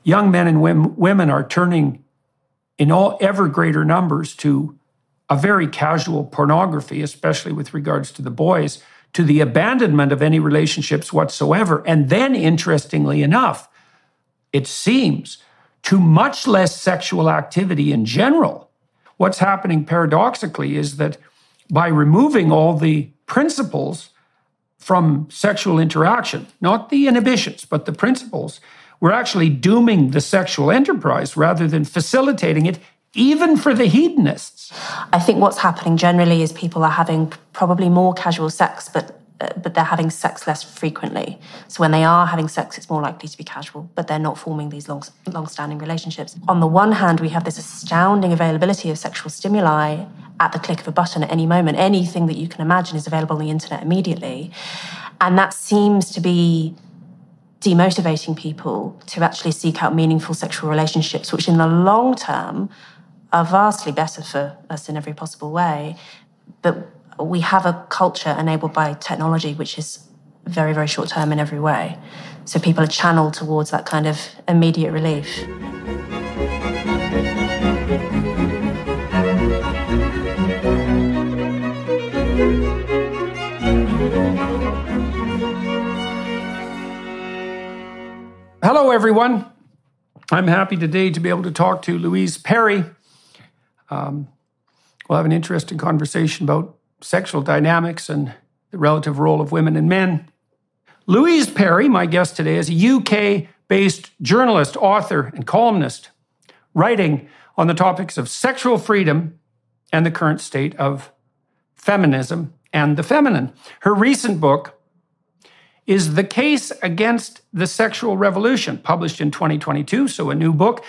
young men and women are turning in ever greater numbers to a very casual pornography, especially with regards to the boys, to the abandonment of any relationships whatsoever. And then, interestingly enough, it seems, to much less sexual activity in general. What's happening paradoxically is that by removing all the principles from sexual interaction, not the inhibitions, but the principles, we're actually dooming the sexual enterprise rather than facilitating it, even for the hedonists. I think what's happening generally is people are having probably more casual sex, but they're having sex less frequently. So when they are having sex, it's more likely to be casual, but they're not forming these long-standing relationships. On the one hand, we have this astounding availability of sexual stimuli at the click of a button at any moment. Anything that you can imagine is available on the internet immediately. And that seems to be demotivating people to actually seek out meaningful sexual relationships, which in the long term are vastly better for us in every possible way. But we have a culture enabled by technology which is very, very short term in every way. So people are channeled towards that kind of immediate relief. Hello, everyone. I'm happy today to be able to talk to Louise Perry. We'll have an interesting conversation about sexual dynamics and the relative role of women and men. Louise Perry, my guest today, is a UK-based journalist, author, and columnist, writing on the topics of sexual freedom and the current state of feminism and the feminine. Her recent book is The Case Against the Sexual Revolution, published in 2022, so a new book.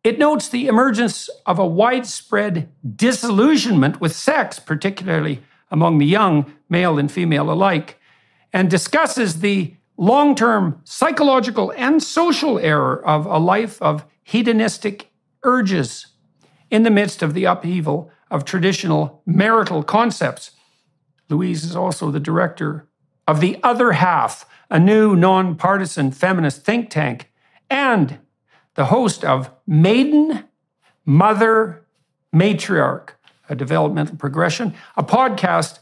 It notes the emergence of a widespread disillusionment with sex, particularly among the young, male and female alike, and discusses the long-term psychological and social error of a life of hedonistic urges in the midst of the upheaval of traditional marital concepts. Louise is also the director of The Other Half, a new nonpartisan feminist think tank, and the host of Maiden, Mother, Matriarch, a developmental progression, a podcast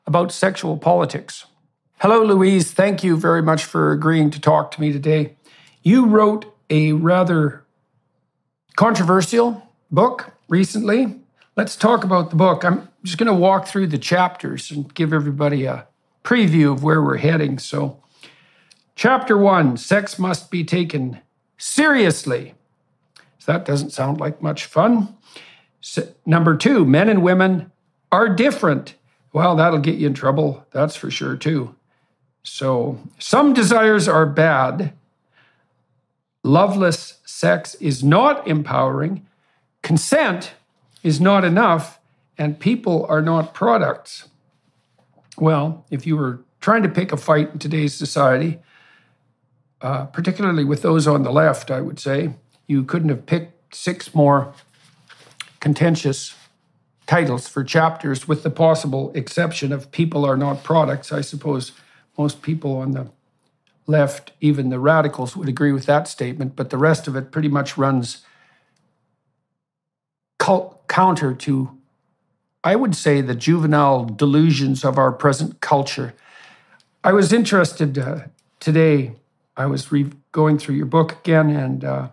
about sexual politics. Hello, Louise. Thank you very much for agreeing to talk to me today. You wrote a rather controversial book recently. Let's talk about the book. I'm just going to walk through the chapters and give everybody a preview of where we're heading. So, Chapter 1, Sex Must Be Taken Seriously. So that doesn't sound like much fun. Number 2, men and women are different. Well, that'll get you in trouble, that's for sure too. So, some desires are bad. Loveless sex is not empowering. Consent is not enough. And people are not products. Well, if you were trying to pick a fight in today's society, particularly with those on the left, I would say, you couldn't have picked 6 more contentious titles for chapters, with the possible exception of people are not products. I suppose most people on the left, even the radicals, would agree with that statement, but the rest of it pretty much runs counter to, I would say, the juvenile delusions of our present culture. I was interested today. I was going through your book again, and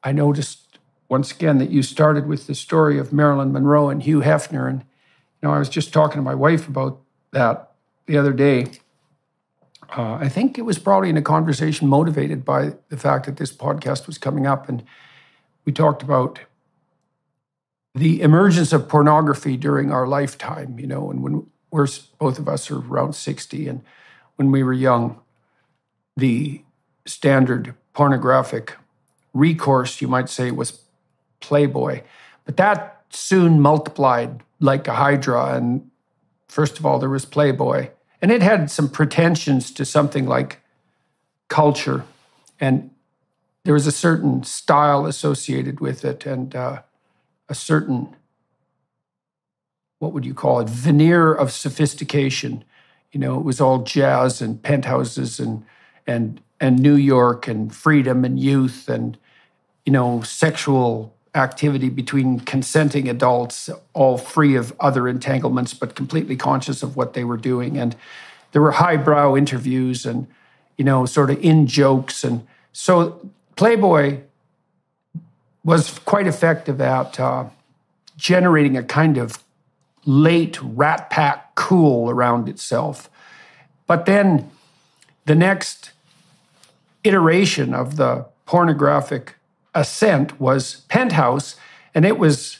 I noticed once again that you started with the story of Marilyn Monroe and Hugh Hefner. And I was just talking to my wife about that the other day. I think it was probably in a conversation motivated by the fact that this podcast was coming up, and we talked about the emergence of pornography during our lifetime, and when both of us are around 60, and when we were young, the standard pornographic recourse, you might say, was Playboy. But that soon multiplied like a hydra, and first of all, there was Playboy, and it had some pretensions to something like culture, and there was a certain style associated with it, and a certain, what would you call it, veneer of sophistication. It was all jazz and penthouses and and New York and freedom and youth and, sexual activity between consenting adults, all free of other entanglements, but completely conscious of what they were doing. And there were highbrow interviews and, sort of in jokes. And so Playboy was quite effective at generating a kind of late Rat Pack cool around itself. But then the next iteration of the pornographic ascent was Penthouse, and it was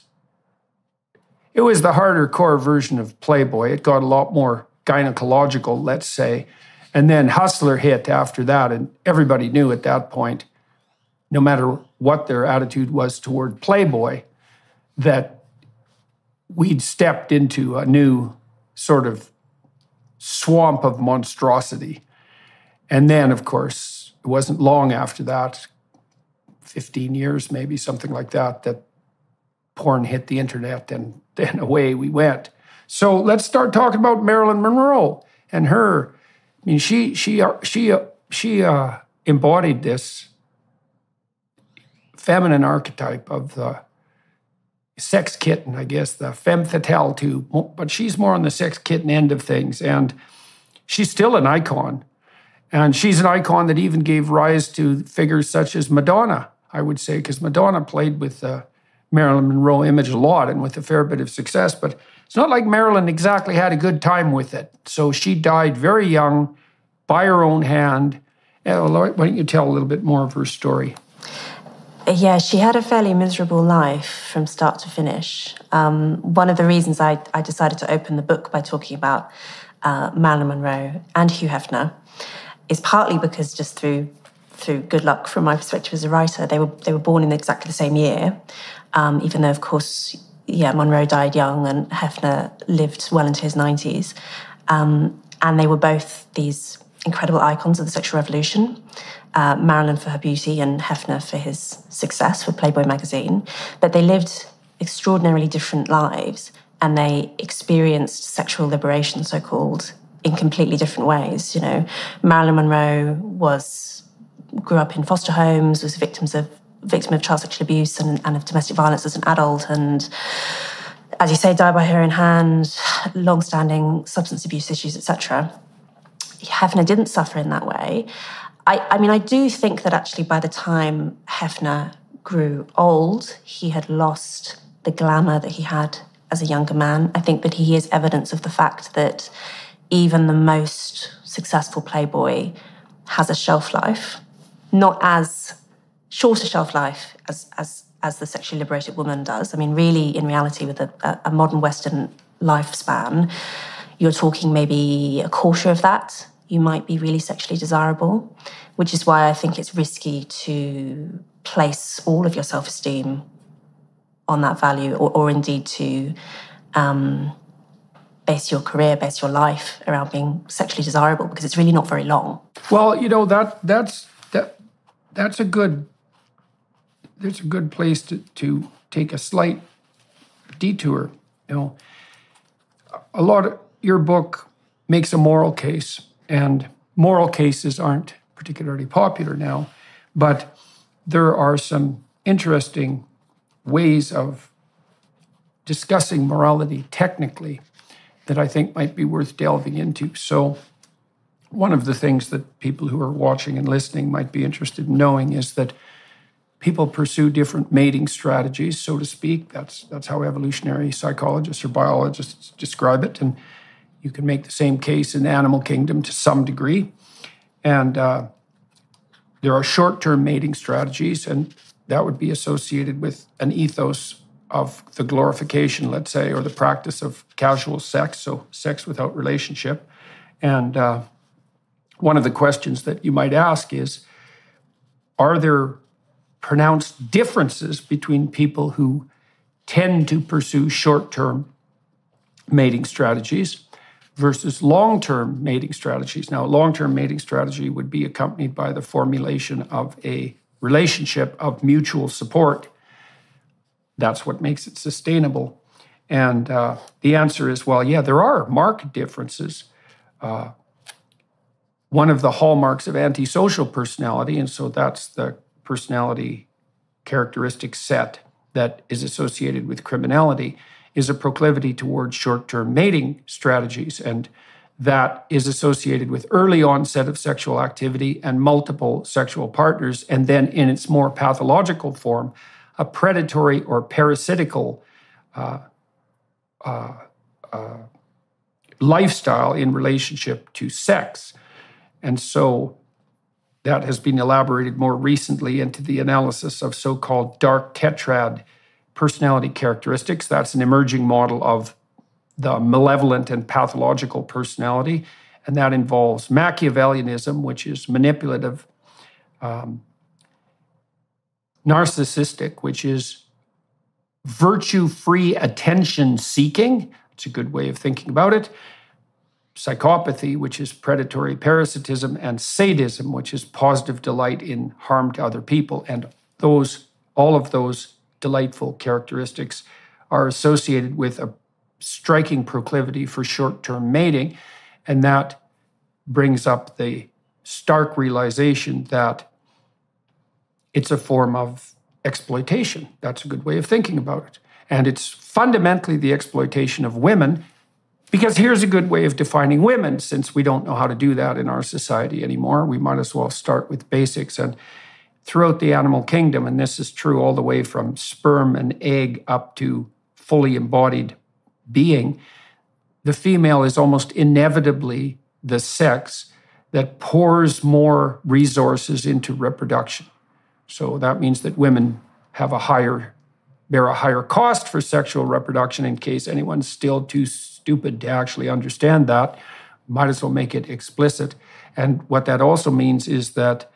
the harder core version of Playboy. It got a lot more gynecological, let's say. And then Hustler hit after that, and everybody knew at that point, no matter what their attitude was toward Playboy, that we'd stepped into a new sort of swamp of monstrosity. And then, of course, it wasn't long after that, 15 years maybe, something like that, that porn hit the internet, and then away we went. So let's start talking about Marilyn Monroe and her. I mean, she embodied this feminine archetype of the sex kitten, I guess, the femme fatale too, but she's more on the sex kitten end of things, and she's still an icon. And she's an icon that even gave rise to figures such as Madonna, I would say, because Madonna played with the Marilyn Monroe image a lot and with a fair bit of success, but it's not like Marilyn exactly had a good time with it. So she died very young, by her own hand. Why don't you tell a little bit more of her story? Yeah, she had a fairly miserable life from start to finish. One of the reasons I decided to open the book by talking about Marilyn Monroe and Hugh Hefner is partly because just through good luck from my perspective as a writer, they were born in exactly the same year, even though, of course, Monroe died young and Hefner lived well into his 90s. And they were both these incredible icons of the sexual revolution. Marilyn for her beauty and Hefner for his success for Playboy magazine. But they lived extraordinarily different lives, and they experienced sexual liberation, so-called, in completely different ways. Marilyn Monroe grew up in foster homes, was a victim of child sexual abuse and of domestic violence as an adult, and, as you say, died by her own hand, long-standing substance abuse issues, etc. Hefner didn't suffer in that way. I mean, I do think that actually by the time Hefner grew old, he had lost the glamour that he had as a younger man. I think that he is evidence of the fact that even the most successful Playboy has a shelf life, not as short a shelf life as the sexually liberated woman does. I mean, really, in reality, with a modern Western lifespan, you're talking maybe a quarter of that. You might be really sexually desirable, which is why I think it's risky to place all of your self-esteem on that value, or indeed to base your career, base your life around being sexually desirable, because it's really not very long. Well, that's a good place to take a slight detour. A lot of your book makes a moral case, and moral cases aren't particularly popular now, but there are some interesting ways of discussing morality technically that I think might be worth delving into. So one of the things that people who are watching and listening might be interested in knowing is that people pursue different mating strategies, so to speak. That's how evolutionary psychologists or biologists describe it. And you can make the same case in the animal kingdom to some degree. And there are short-term mating strategies, and that would be associated with an ethos of the glorification, let's say, or the practice of casual sex, so sex without relationship. And one of the questions that you might ask is, are there pronounced differences between people who tend to pursue short-term mating strategies versus long-term mating strategies? Now, a long-term mating strategy would be accompanied by the formulation of a relationship of mutual support. That's what makes it sustainable. And the answer is, well, yeah, there are marked differences. one of the hallmarks of antisocial personality, and so that's the personality characteristic set that is associated with criminality, is a proclivity towards short-term mating strategies. And that is associated with early onset of sexual activity and multiple sexual partners. And then in its more pathological form, a predatory or parasitical lifestyle in relationship to sex. And so that has been elaborated more recently into the analysis of so-called dark tetrad personality characteristics. That's an emerging model of the malevolent and pathological personality, and that involves Machiavellianism, which is manipulative, narcissistic, which is virtue-free attention-seeking. It's a good way of thinking about it. Psychopathy, which is predatory parasitism, and sadism, which is positive delight in harm to other people. And all of those delightful characteristics are associated with a striking proclivity for short-term mating. And that brings up the stark realization that it's a form of exploitation. That's a good way of thinking about it. And it's fundamentally the exploitation of women, because here's a good way of defining women. Since we don't know how to do that in our society anymore, we might as well start with basics. And throughout the animal kingdom, and this is true all the way from sperm and egg up to fully embodied being, the female is almost inevitably the sex that pours more resources into reproduction. So that means that women bear a higher cost for sexual reproduction. In case anyone's still too stupid to actually understand that, might as well make it explicit. And what that also means is that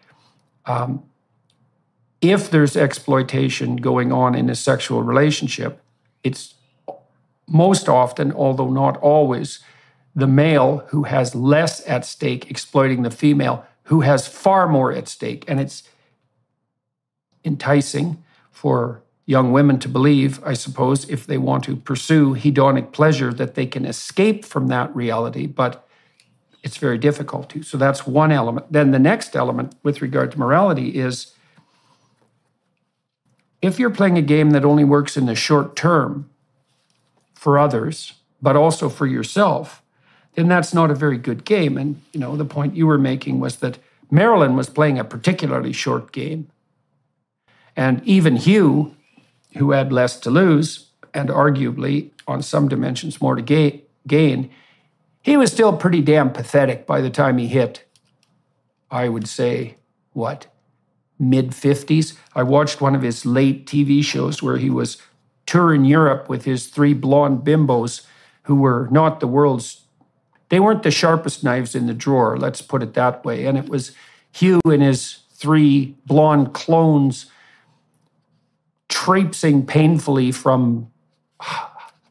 if there's exploitation going on in a sexual relationship, it's most often, although not always, the male who has less at stake exploiting the female who has far more at stake. And it's enticing for young women to believe, I suppose, if they want to pursue hedonic pleasure, that they can escape from that reality, but it's very difficult to. So that's one element. Then the next element with regard to morality is, if you're playing a game that only works in the short term for others, but also for yourself, then that's not a very good game. And, the point you were making was that Marilyn was playing a particularly short game. And even Hugh, who had less to lose, and arguably, on some dimensions, more to gain, he was still pretty damn pathetic by the time he hit, I would say, mid-50s. I watched one of his late TV shows where he was touring Europe with his 3 blonde bimbos who were not they weren't the sharpest knives in the drawer, let's put it that way. And it was Hugh and his 3 blonde clones traipsing painfully from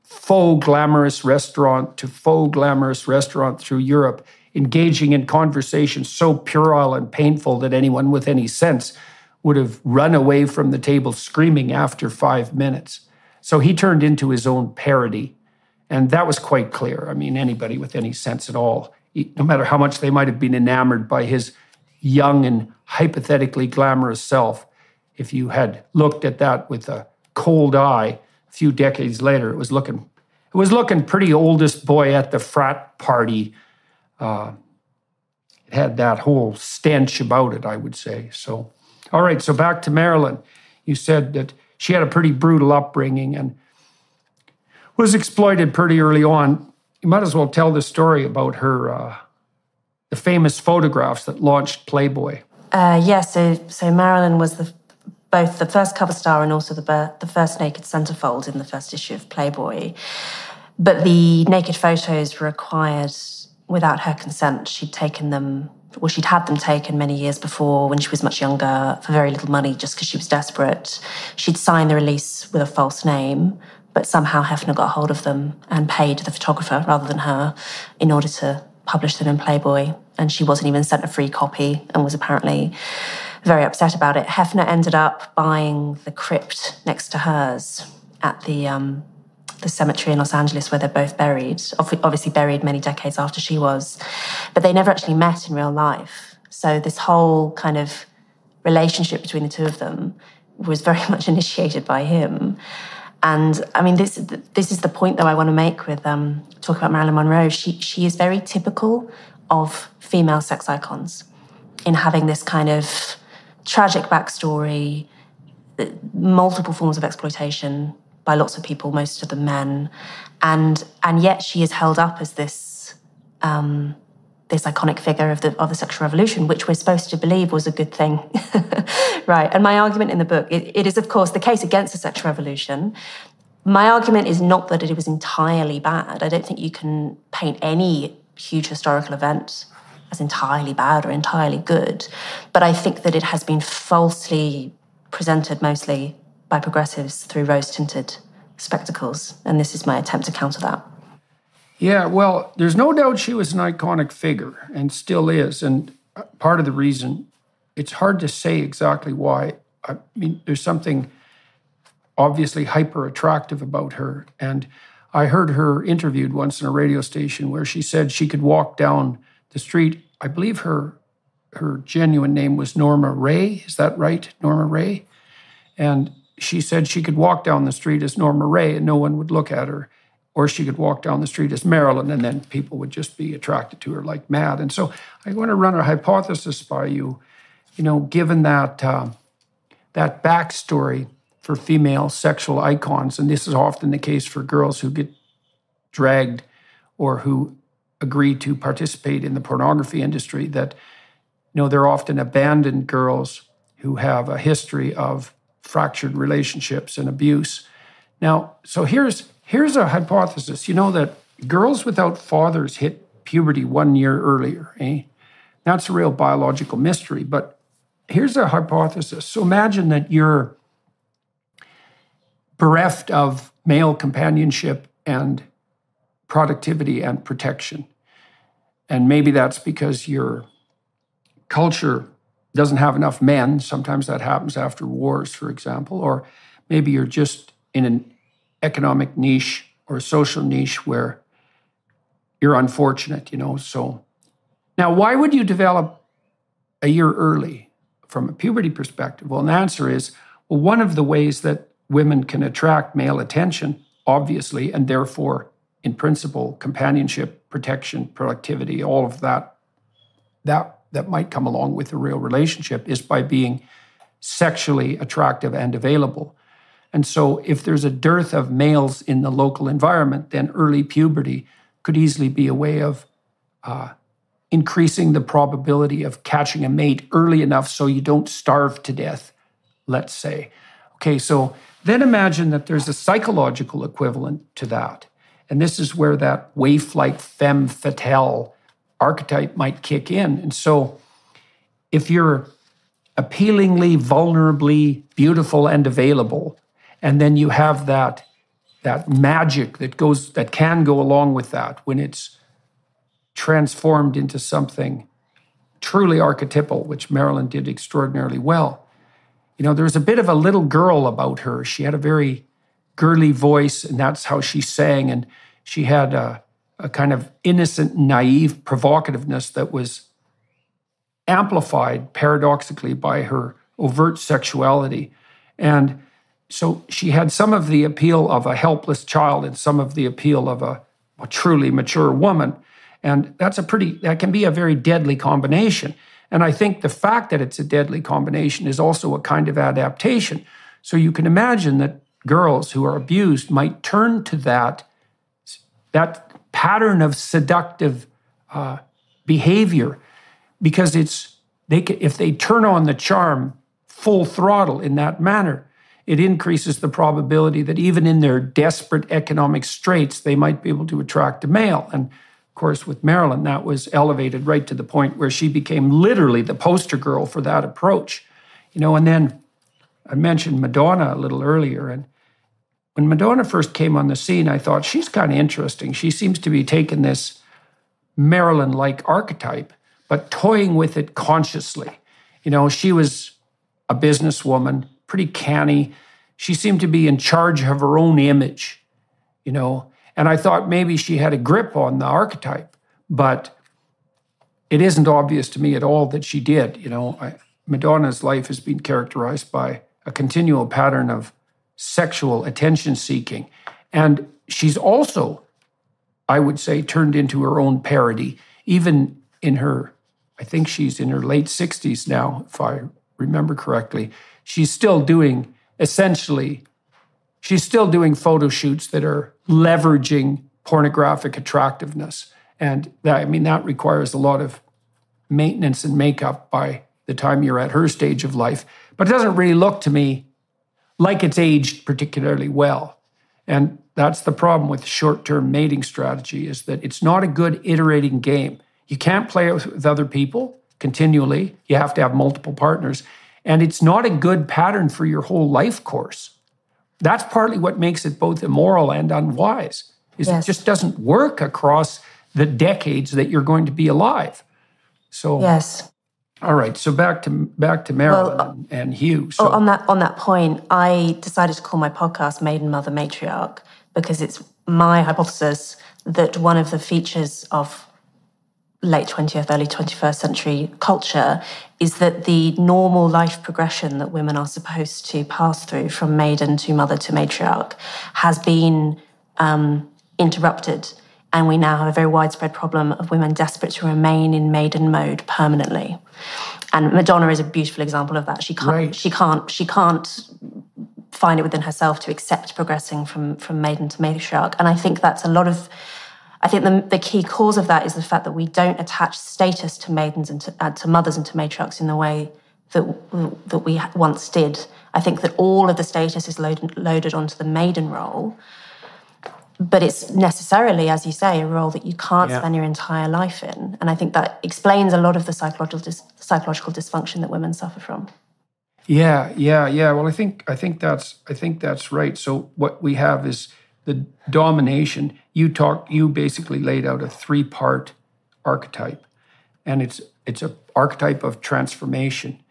faux glamorous restaurant to faux glamorous restaurant through Europe, engaging in conversations so puerile and painful that anyone with any sense would have run away from the table screaming after 5 minutes. So he turned into his own parody, and that was quite clear. I mean, anybody with any sense at all, no matter how much they might have been enamored by his young and hypothetically glamorous self, if you had looked at that with a cold eye a few decades later, it was looking pretty oldest boy at the frat party. It had that whole stench about it, I would say. So, all right, so back to Marilyn. You said that she had a pretty brutal upbringing and was exploited pretty early on. You might as well tell the story about her, the famous photographs that launched Playboy. So Marilyn was both the first cover star and also the first naked centerfold in the first issue of Playboy. But the naked photos were acquired without her consent. She'd had them taken many years before when she was much younger for very little money just because she was desperate. She'd signed the release with a false name, but somehow Hefner got hold of them and paid the photographer rather than her in order to publish them in Playboy. And she wasn't even sent a free copy and was apparently very upset about it. Hefner ended up buying the crypt next to hers at the the cemetery in Los Angeles where they're both buried, obviously buried many decades after she was, but they never actually met in real life. So this whole kind of relationship between the two of them was very much initiated by him. And I mean, this is the point, though, I want to make with talk about Marilyn Monroe. She is very typical of female sex icons in having this kind of tragic backstory, multiple forms of exploitation by lots of people, most of them men, and yet she is held up as this this iconic figure of the sexual revolution, which we're supposed to believe was a good thing, right? And my argument in the book, it is of course the case against the sexual revolution. My argument is not that it was entirely bad. I don't think you can paint any huge historical event as entirely bad or entirely good, but I think that it has been falsely presented mostly by progressives through rose-tinted spectacles, and this is my attempt to counter that. Yeah, well, there's no doubt she was an iconic figure and still is, and part of the reason, it's hard to say exactly why. I mean, there's something obviously hyper-attractive about her, and I heard her interviewed once in a radio station where she said she could walk down the street. I believe her genuine name was Norma Ray. Is that right? Norma Ray? And she said she could walk down the street as Norma Ray and no one would look at her. Or she could walk down the street as Marilyn and then people would just be attracted to her like mad. And so I want to run a hypothesis by you, given that that backstory for female sexual icons, and this is often the case for girls who get dragged or who agree to participate in the pornography industry, that they're often abandoned girls who have a history of fractured relationships and abuse. Now, so here's a hypothesis, that girls without fathers hit puberty 1 year earlier, eh? That's a real biological mystery, but here's a hypothesis. So imagine that you're bereft of male companionship and productivity and protection. And maybe that's because your culture doesn't have enough men. Sometimes that happens after wars, for example, or maybe you're just in an economic niche or a social niche where you're unfortunate, So now, why would you develop a year early from a puberty perspective? Well, the answer is, one of the ways that women can attract male attention, obviously, and therefore, in principle, companionship, protection, productivity, all of that might come along with a real relationship, is by being sexually attractive and available. And so if there's a dearth of males in the local environment, then early puberty could easily be a way of increasing the probability of catching a mate early enough so you don't starve to death, let's say. Okay, so then imagine that there's a psychological equivalent to that. And this is where that waif-like femme fatale archetype might kick in. And so if you're appealingly, vulnerably beautiful and available, and then you have that magic that can go along with that when it's transformed into something truly archetypal, which Marilyn did extraordinarily well. There was a bit of a little girl about her. She had a very girly voice, and that's how she sang. And she had a kind of innocent, naive provocativeness that was amplified, paradoxically, by her overt sexuality. And so she had some of the appeal of a helpless child and some of the appeal of a truly mature woman. And that can be a very deadly combination. And I think the fact that it's a deadly combination is also a kind of adaptation. So you can imagine that girls who are abused might turn to that pattern of seductive behavior, because if they turn on the charm full throttle in that manner, it increases the probability that even in their desperate economic straits, they might be able to attract a male. And of course, with Marilyn, that was elevated right to the point where she became literally the poster girl for that approach. And then I mentioned Madonna a little earlier, and when Madonna first came on the scene, I thought, she's kind of interesting. She seems to be taking this Marilyn-like archetype, but toying with it consciously. She was a businesswoman, pretty canny. She seemed to be in charge of her own image. And I thought maybe she had a grip on the archetype, but it isn't obvious to me at all that she did. Madonna's life has been characterized by a continual pattern of sexual attention seeking. And she's also, I would say, turned into her own parody, even in her, I think she's in her late 60s now, if I remember correctly. She's still doing photo shoots that are leveraging pornographic attractiveness. And that requires a lot of maintenance and makeup by the time you're at her stage of life. But it doesn't really look to me like it's aged particularly well. And that's the problem with short-term mating strategy, is that it's not a good iterating game. You can't play it with other people continually. You have to have multiple partners. And it's not a good pattern for your whole life course. That's partly what makes it both immoral and unwise, is It just doesn't work across the decades that you're going to be alive. So, yes. All right, so back to Marilyn and Hugh. So on that point, I decided to call my podcast Maiden Mother Matriarch because it's my hypothesis that one of the features of late 20th, early 21st century culture is that the normal life progression that women are supposed to pass through from maiden to mother to matriarch has been interrupted. And we now have a very widespread problem of women desperate to remain in maiden mode permanently. And Madonna is a beautiful example of that. She can't find it within herself to accept progressing from maiden to matriarch. And I think that's the key cause of that is the fact that we don't attach status to maidens and to mothers and to matriarchs in the way that we once did. I think that all of the status is loaded onto the maiden role. But it's necessarily, as you say, a role that you can't spend your entire life in. And I think that explains a lot of the psychological dysfunction that women suffer from. Yeah. Well, I think that's right. So what we have is the domination. You basically laid out a 3-part archetype, and it's an archetype of transformation.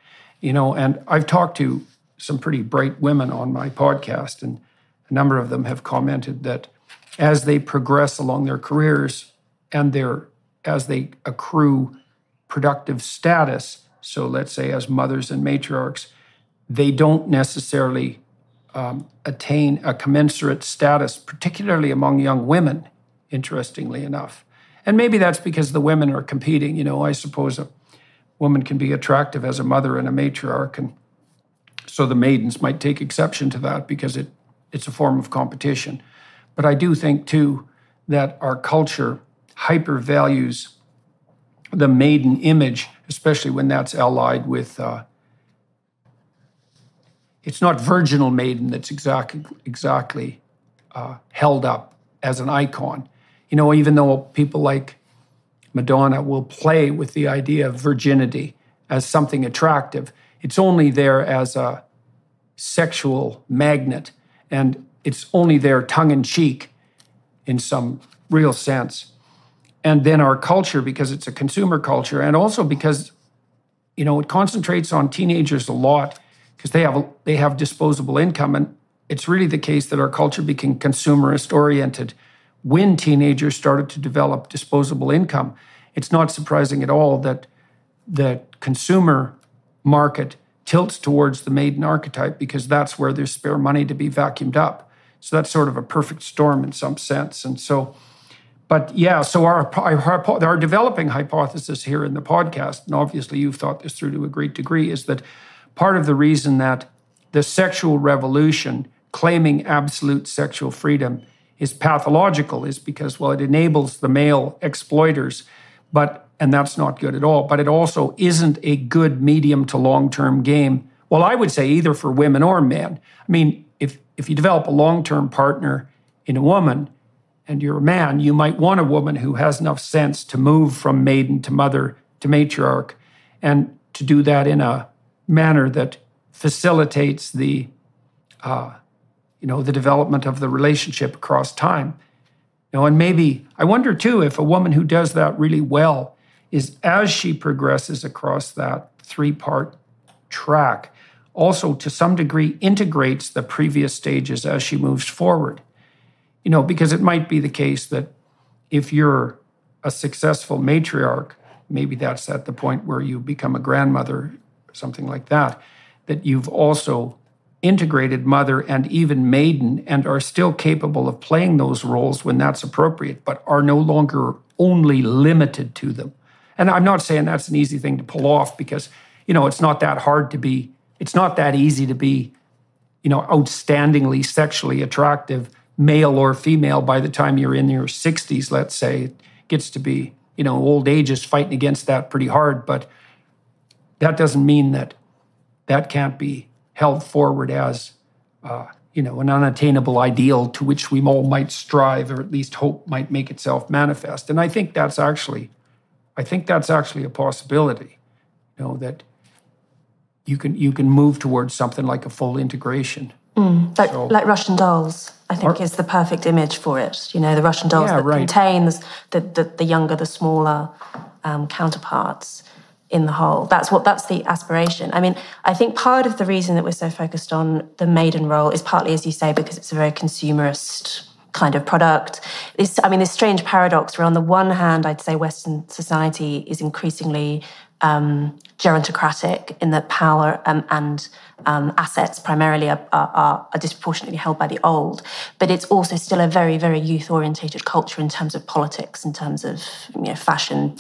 And I've talked to some pretty bright women on my podcast, and a number of them have commented that as they progress along their careers and as they accrue productive status, so let's say as mothers and matriarchs, they don't necessarily attain a commensurate status, particularly among young women, interestingly enough. And maybe that's because the women are competing. I suppose a woman can be attractive as a mother and a matriarch, and so the maidens might take exception to that because it's a form of competition. But I do think, too, that our culture hyper-values the maiden image, especially when that's allied with, it's not virginal maiden that's exactly held up as an icon. Even though people like Madonna will play with the idea of virginity as something attractive, it's only there as a sexual magnet, and it's only there tongue-in-cheek in some real sense. And then our culture, because it's a consumer culture, and also because, it concentrates on teenagers a lot because they have disposable income. And it's really the case that our culture became consumerist-oriented when teenagers started to develop disposable income. It's not surprising at all that the consumer market tilts towards the maiden archetype because that's where there's spare money to be vacuumed up. So that's sort of a perfect storm in some sense. And so, so our developing hypothesis here in the podcast, and obviously you've thought this through to a great degree, is that part of the reason that the sexual revolution claiming absolute sexual freedom is pathological is because, it enables the male exploiters, and that's not good at all, but it also isn't a good medium to long-term game. Well, I would say either for women or men. I mean, if you develop a long-term partner in a woman and you're a man, you might want a woman who has enough sense to move from maiden to mother to matriarch, and to do that in a manner that facilitates the development of the relationship across time. And maybe, I wonder too, if a woman who does that really well is, as she progresses across that 3-part track, also to some degree integrates the previous stages as she moves forward. because it might be the case that if you're a successful matriarch, maybe that's at the point where you become a grandmother, something like that, that you've also integrated mother and even maiden and are still capable of playing those roles when that's appropriate, but are no longer only limited to them. And I'm not saying that's an easy thing to pull off because, it's not that hard to be, it's not that easy to be, outstandingly sexually attractive, male or female, by the time you're in your 60s, let's say. It gets to be, old age is fighting against that pretty hard, but that doesn't mean that can't be held forward as, an unattainable ideal to which we all might strive, or at least hope might make itself manifest. And I think that's actually a possibility, that you can move towards something like a full integration. Like Russian dolls, I think, is the perfect image for it. The Russian dolls that contain the younger, the smaller counterparts in the whole. That's the aspiration. I mean, I think part of the reason that we're so focused on the maiden role is partly, as you say, because it's a very consumerist kind of product. This strange paradox where on the one hand, I'd say Western society is increasingly gerontocratic in that power and assets primarily are disproportionately held by the old, but it's also still a very, very youth-orientated culture in terms of politics, in terms of fashion,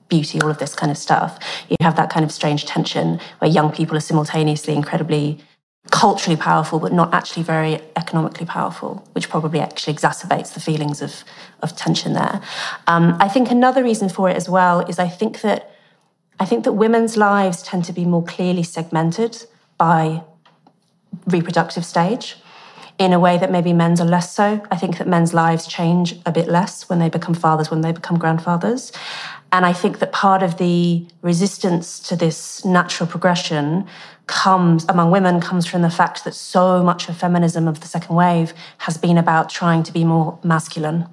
beauty, all of this kind of stuff. You have that kind of strange tension where young people are simultaneously incredibly culturally powerful, but not actually very economically powerful, which probably actually exacerbates the feelings of tension there. I think another reason for it as well is I think that women's lives tend to be more clearly segmented by reproductive stage in a way that maybe men's are less so. I think that men's lives change a bit less when they become fathers, when they become grandfathers. And I think that part of the resistance to this natural progression among women comes from the fact that so much of feminism of the second wave has been about trying to be more masculine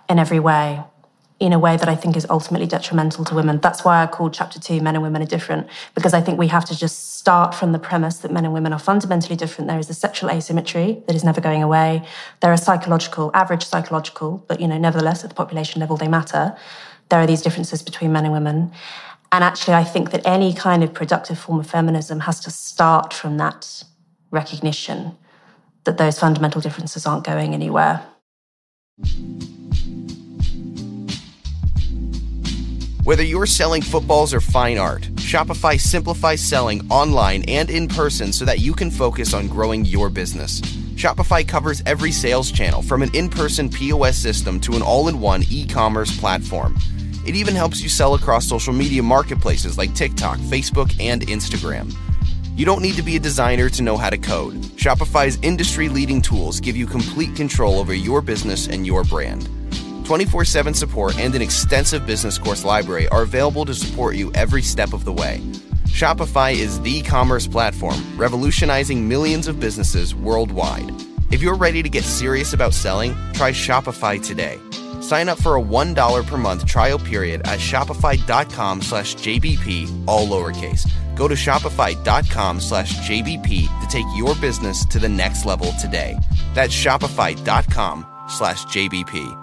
in every way, in a way that I think is ultimately detrimental to women. That's why I called Chapter 2 Men and Women Are Different, because I think we have to just start from the premise that men and women are fundamentally different. There is a sexual asymmetry that is never going away. There are average psychological, but nevertheless at the population level they matter. There are these differences between men and women. And actually I think that any kind of productive form of feminism has to start from that recognition that those fundamental differences aren't going anywhere. Whether you're selling footballs or fine art, Shopify simplifies selling online and in person so that you can focus on growing your business. Shopify covers every sales channel, from an in-person POS system to an all-in-one e-commerce platform. It even helps you sell across social media marketplaces like TikTok, Facebook, and Instagram. You don't need to be a designer to know how to code. Shopify's industry-leading tools give you complete control over your business and your brand. 24/7 support and an extensive business course library are available to support you every step of the way. Shopify is the commerce platform, revolutionizing millions of businesses worldwide. If you're ready to get serious about selling, try Shopify today. Sign up for a $1 per month trial period at shopify.com/JBP, all lowercase. Go to shopify.com/JBP to take your business to the next level today. That's shopify.com/JBP.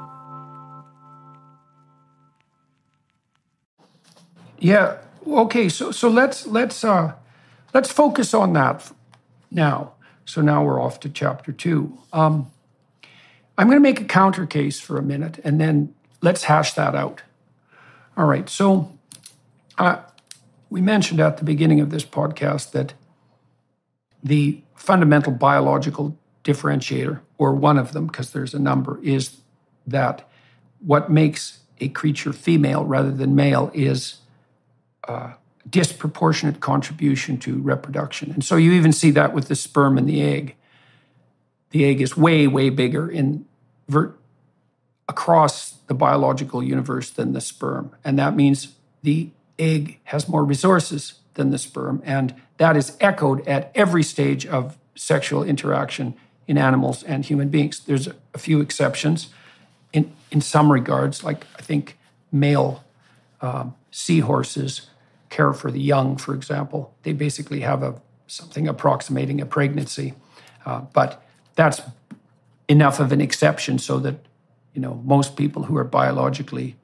Yeah. Okay. So let's focus on that now. So now we're off to Chapter 2. I'm going to make a counter case for a minute, and then let's hash that out. All right. So we mentioned at the beginning of this podcast that the fundamental biological differentiator, or one of them, because there's a number, is that what makes a creature female rather than male is disproportionate contribution to reproduction. And so you even see that with the sperm and the egg. The egg is way, way bigger across the biological universe than the sperm. And that means the egg has more resources than the sperm. And that is echoed at every stage of sexual interaction in animals and human beings. There's a few exceptions in some regards, like I think male seahorses care for the young, for example. They basically have something approximating a pregnancy. But that's enough of an exception so that, most people who are biologically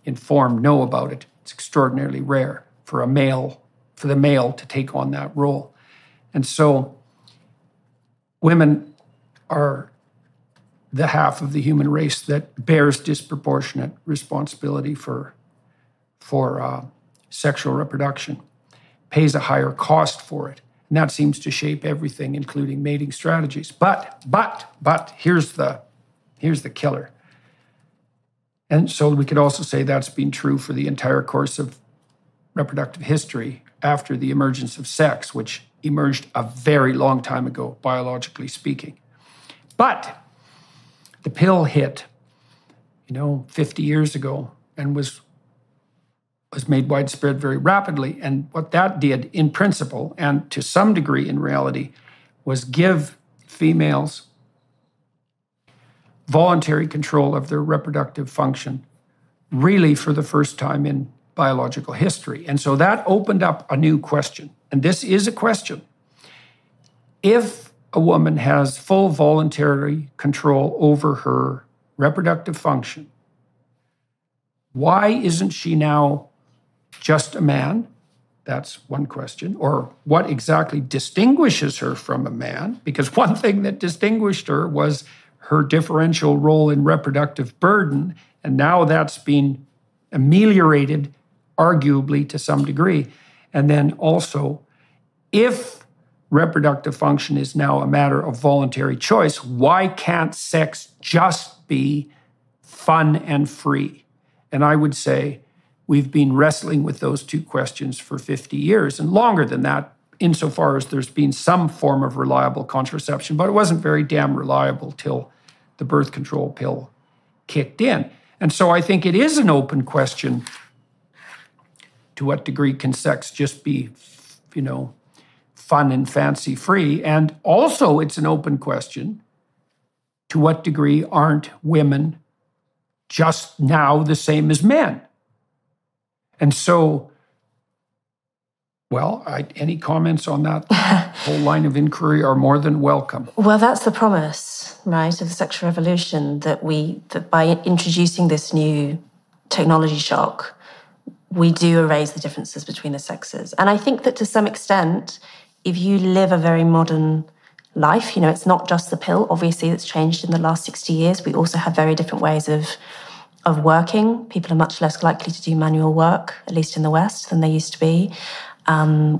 informed know about it. It's extraordinarily rare for the male to take on that role. And so women are the half of the human race that bears disproportionate responsibility for sexual reproduction, pays a higher cost for it. And that seems to shape everything, including mating strategies. But here's the killer. And so we could also say that's been true for the entire course of reproductive history after the emergence of sex, which emerged a very long time ago, biologically speaking. But the pill hit, 50 years ago and was made widespread very rapidly. And what that did in principle, and to some degree in reality, was give females voluntary control of their reproductive function, really for the first time in biological history. And so that opened up a new question. And this is a question. If a woman has full voluntary control over her reproductive function, why isn't she now just a man? That's one question. Or what exactly distinguishes her from a man? Because one thing that distinguished her was her differential role in reproductive burden, and now that's been ameliorated, arguably, to some degree. And then also, if reproductive function is now a matter of voluntary choice, why can't sex just be fun and free? And I would say we've been wrestling with those two questions for 50 years and longer than that, insofar as there's been some form of reliable contraception, but it wasn't very damn reliable till the birth control pill kicked in. And so I think it is an open question to what degree can sex just be, fun and fancy free. And also it's an open question to what degree aren't women just now the same as men? And so, any comments on that whole line of inquiry are more than welcome. Well, that's the promise, right, of the sexual revolution, that by introducing this new technology shock, we do erase the differences between the sexes. And I think that to some extent, if you live a very modern life, it's not just the pill, obviously, that's changed in the last 60 years. We also have very different ways of working. People are much less likely to do manual work, at least in the West, than they used to be.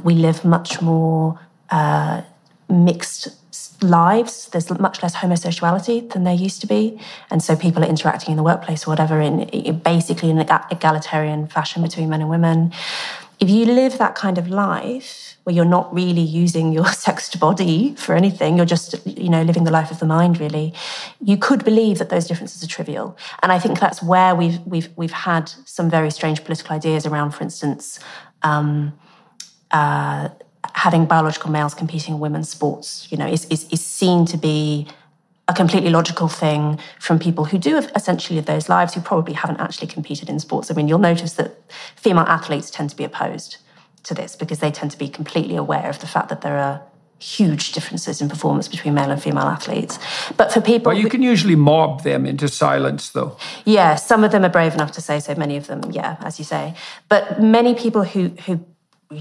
We live much more mixed lives. There's much less homosexuality than there used to be. And so people are interacting in the workplace or whatever in basically an egalitarian fashion between men and women. If you live that kind of life where you're not really using your sexed body for anything, you're just, living the life of the mind, really, you could believe that those differences are trivial. And I think that's where we've had some very strange political ideas around, for instance, having biological males competing in women's sports, is seen to be a completely logical thing from people who do essentially live those lives, who probably haven't actually competed in sports. I mean, you'll notice that female athletes tend to be opposed to this because they tend to be completely aware of the fact that there are huge differences in performance between male and female athletes. But for people... Well, you can usually mob them into silence, though. Yeah, some of them are brave enough to say so, many of them, yeah, as you say. But many people who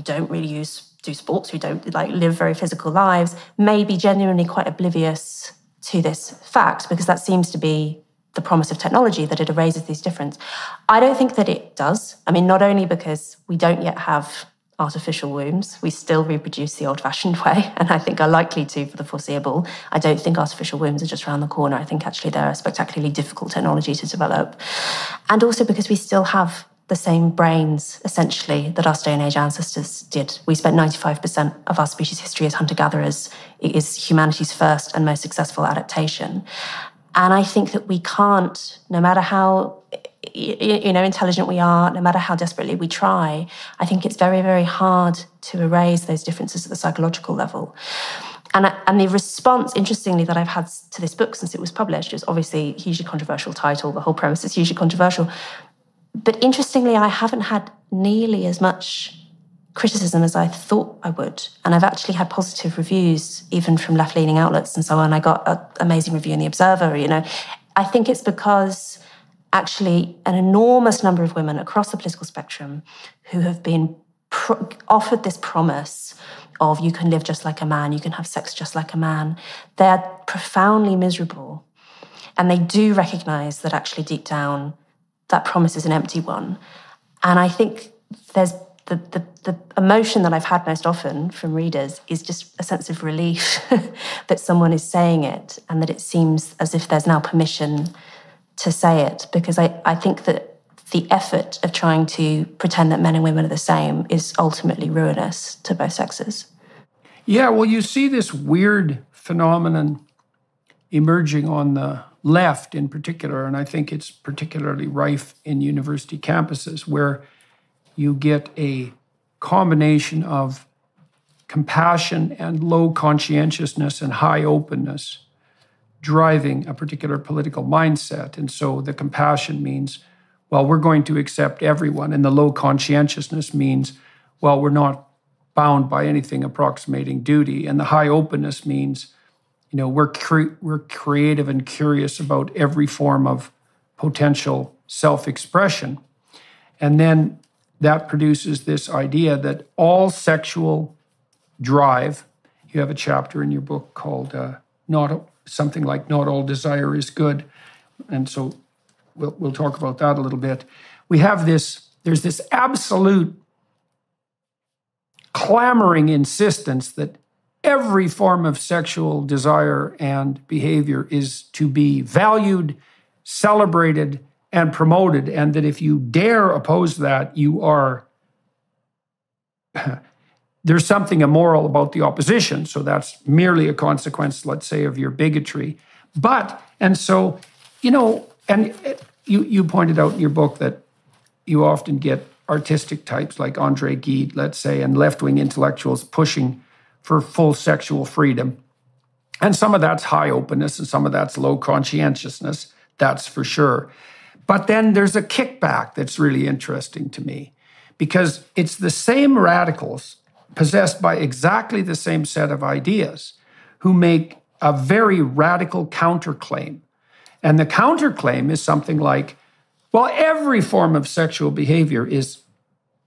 don't really do sports, who don't live very physical lives, may be genuinely quite oblivious to this fact, because that seems to be the promise of technology, that it erases these differences. I don't think that it does. I mean, not only because we don't yet have artificial wombs, we still reproduce the old-fashioned way, and I think are likely to for the foreseeable. I don't think artificial wombs are just around the corner. I think actually they're a spectacularly difficult technology to develop. And also because we still have the same brains, essentially, that our Stone Age ancestors did. We spent 95% of our species history as hunter-gatherers. It is humanity's first and most successful adaptation. And I think that we can't, no matter how intelligent we are, no matter how desperately we try, I think it's very, very hard to erase those differences at the psychological level. And the response, interestingly, that I've had to this book since it was published is obviously a hugely controversial title. The whole premise is hugely controversial. But interestingly, I haven't had nearly as much criticism as I thought I would. And I've actually had positive reviews, even from left-leaning outlets and so on. I got an amazing review in The Observer, I think it's because actually an enormous number of women across the political spectrum who have been offered this promise of you can live just like a man, you can have sex just like a man, they're profoundly miserable. And they do recognise that actually deep down, that promise is an empty one. And I think there's the emotion that I've had most often from readers is just a sense of relief that someone is saying it and that it seems as if there's now permission to say it. Because I think that the effort of trying to pretend that men and women are the same is ultimately ruinous to both sexes. Yeah, well, you see this weird phenomenon emerging on the left in particular, and I think it's particularly rife in university campuses, where you get a combination of compassion and low conscientiousness and high openness driving a particular political mindset. And so the compassion means, well, we're going to accept everyone. And the low conscientiousness means, well, we're not bound by anything approximating duty. And the high openness means, we're creative and curious about every form of potential self-expression. And then that produces this idea that all sexual drive, you have a chapter in your book called something like Not All Desire is Good. And so we'll talk about that a little bit. There's this absolute clamoring insistence that every form of sexual desire and behavior is to be valued, celebrated, and promoted, and that if you dare oppose that, there's something immoral about the opposition. So that's merely a consequence, let's say, of your bigotry. And you pointed out in your book that you often get artistic types like André Gide, let's say, and left-wing intellectuals pushing for full sexual freedom. And some of that's high openness and some of that's low conscientiousness, that's for sure. But then there's a kickback that's really interesting to me, because it's the same radicals possessed by exactly the same set of ideas who make a very radical counterclaim. And the counterclaim is something like, well, every form of sexual behavior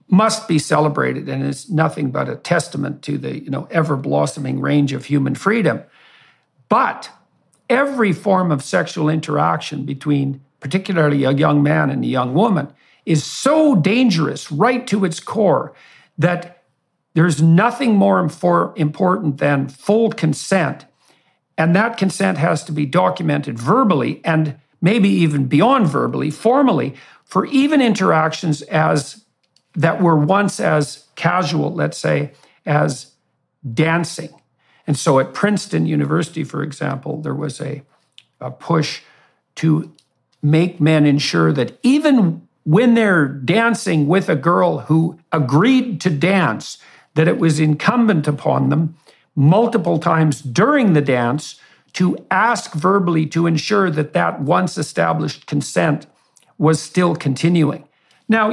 must be celebrated and is nothing but a testament to the ever-blossoming range of human freedom. But every form of sexual interaction between particularly a young man and a young woman is so dangerous right to its core that there's nothing more important than full consent. And that consent has to be documented verbally and maybe even beyond verbally, formally, for even interactions that were once as casual, let's say, as dancing. And so at Princeton University, for example, there was a push to make men ensure that even when they're dancing with a girl who agreed to dance, that it was incumbent upon them multiple times during the dance to ask verbally to ensure that once established consent was still continuing. Now,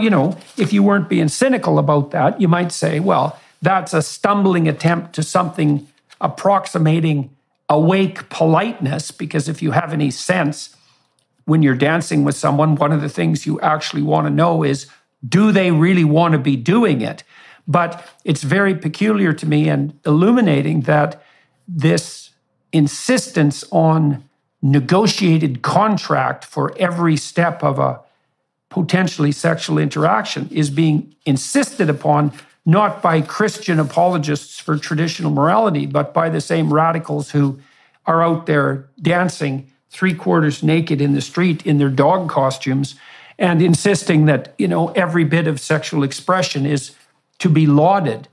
if you weren't being cynical about that, you might say, well, that's a stumbling attempt to something approximating awake politeness, because if you have any sense, when you're dancing with someone, one of the things you actually want to know is, do they really want to be doing it? But it's very peculiar to me and illuminating that this insistence on negotiated contract for every step of a potentially sexual interaction is being insisted upon not by Christian apologists for traditional morality, but by the same radicals who are out there dancing three-quarters naked in the street in their dog costumes and insisting that, every bit of sexual expression is to be lauded.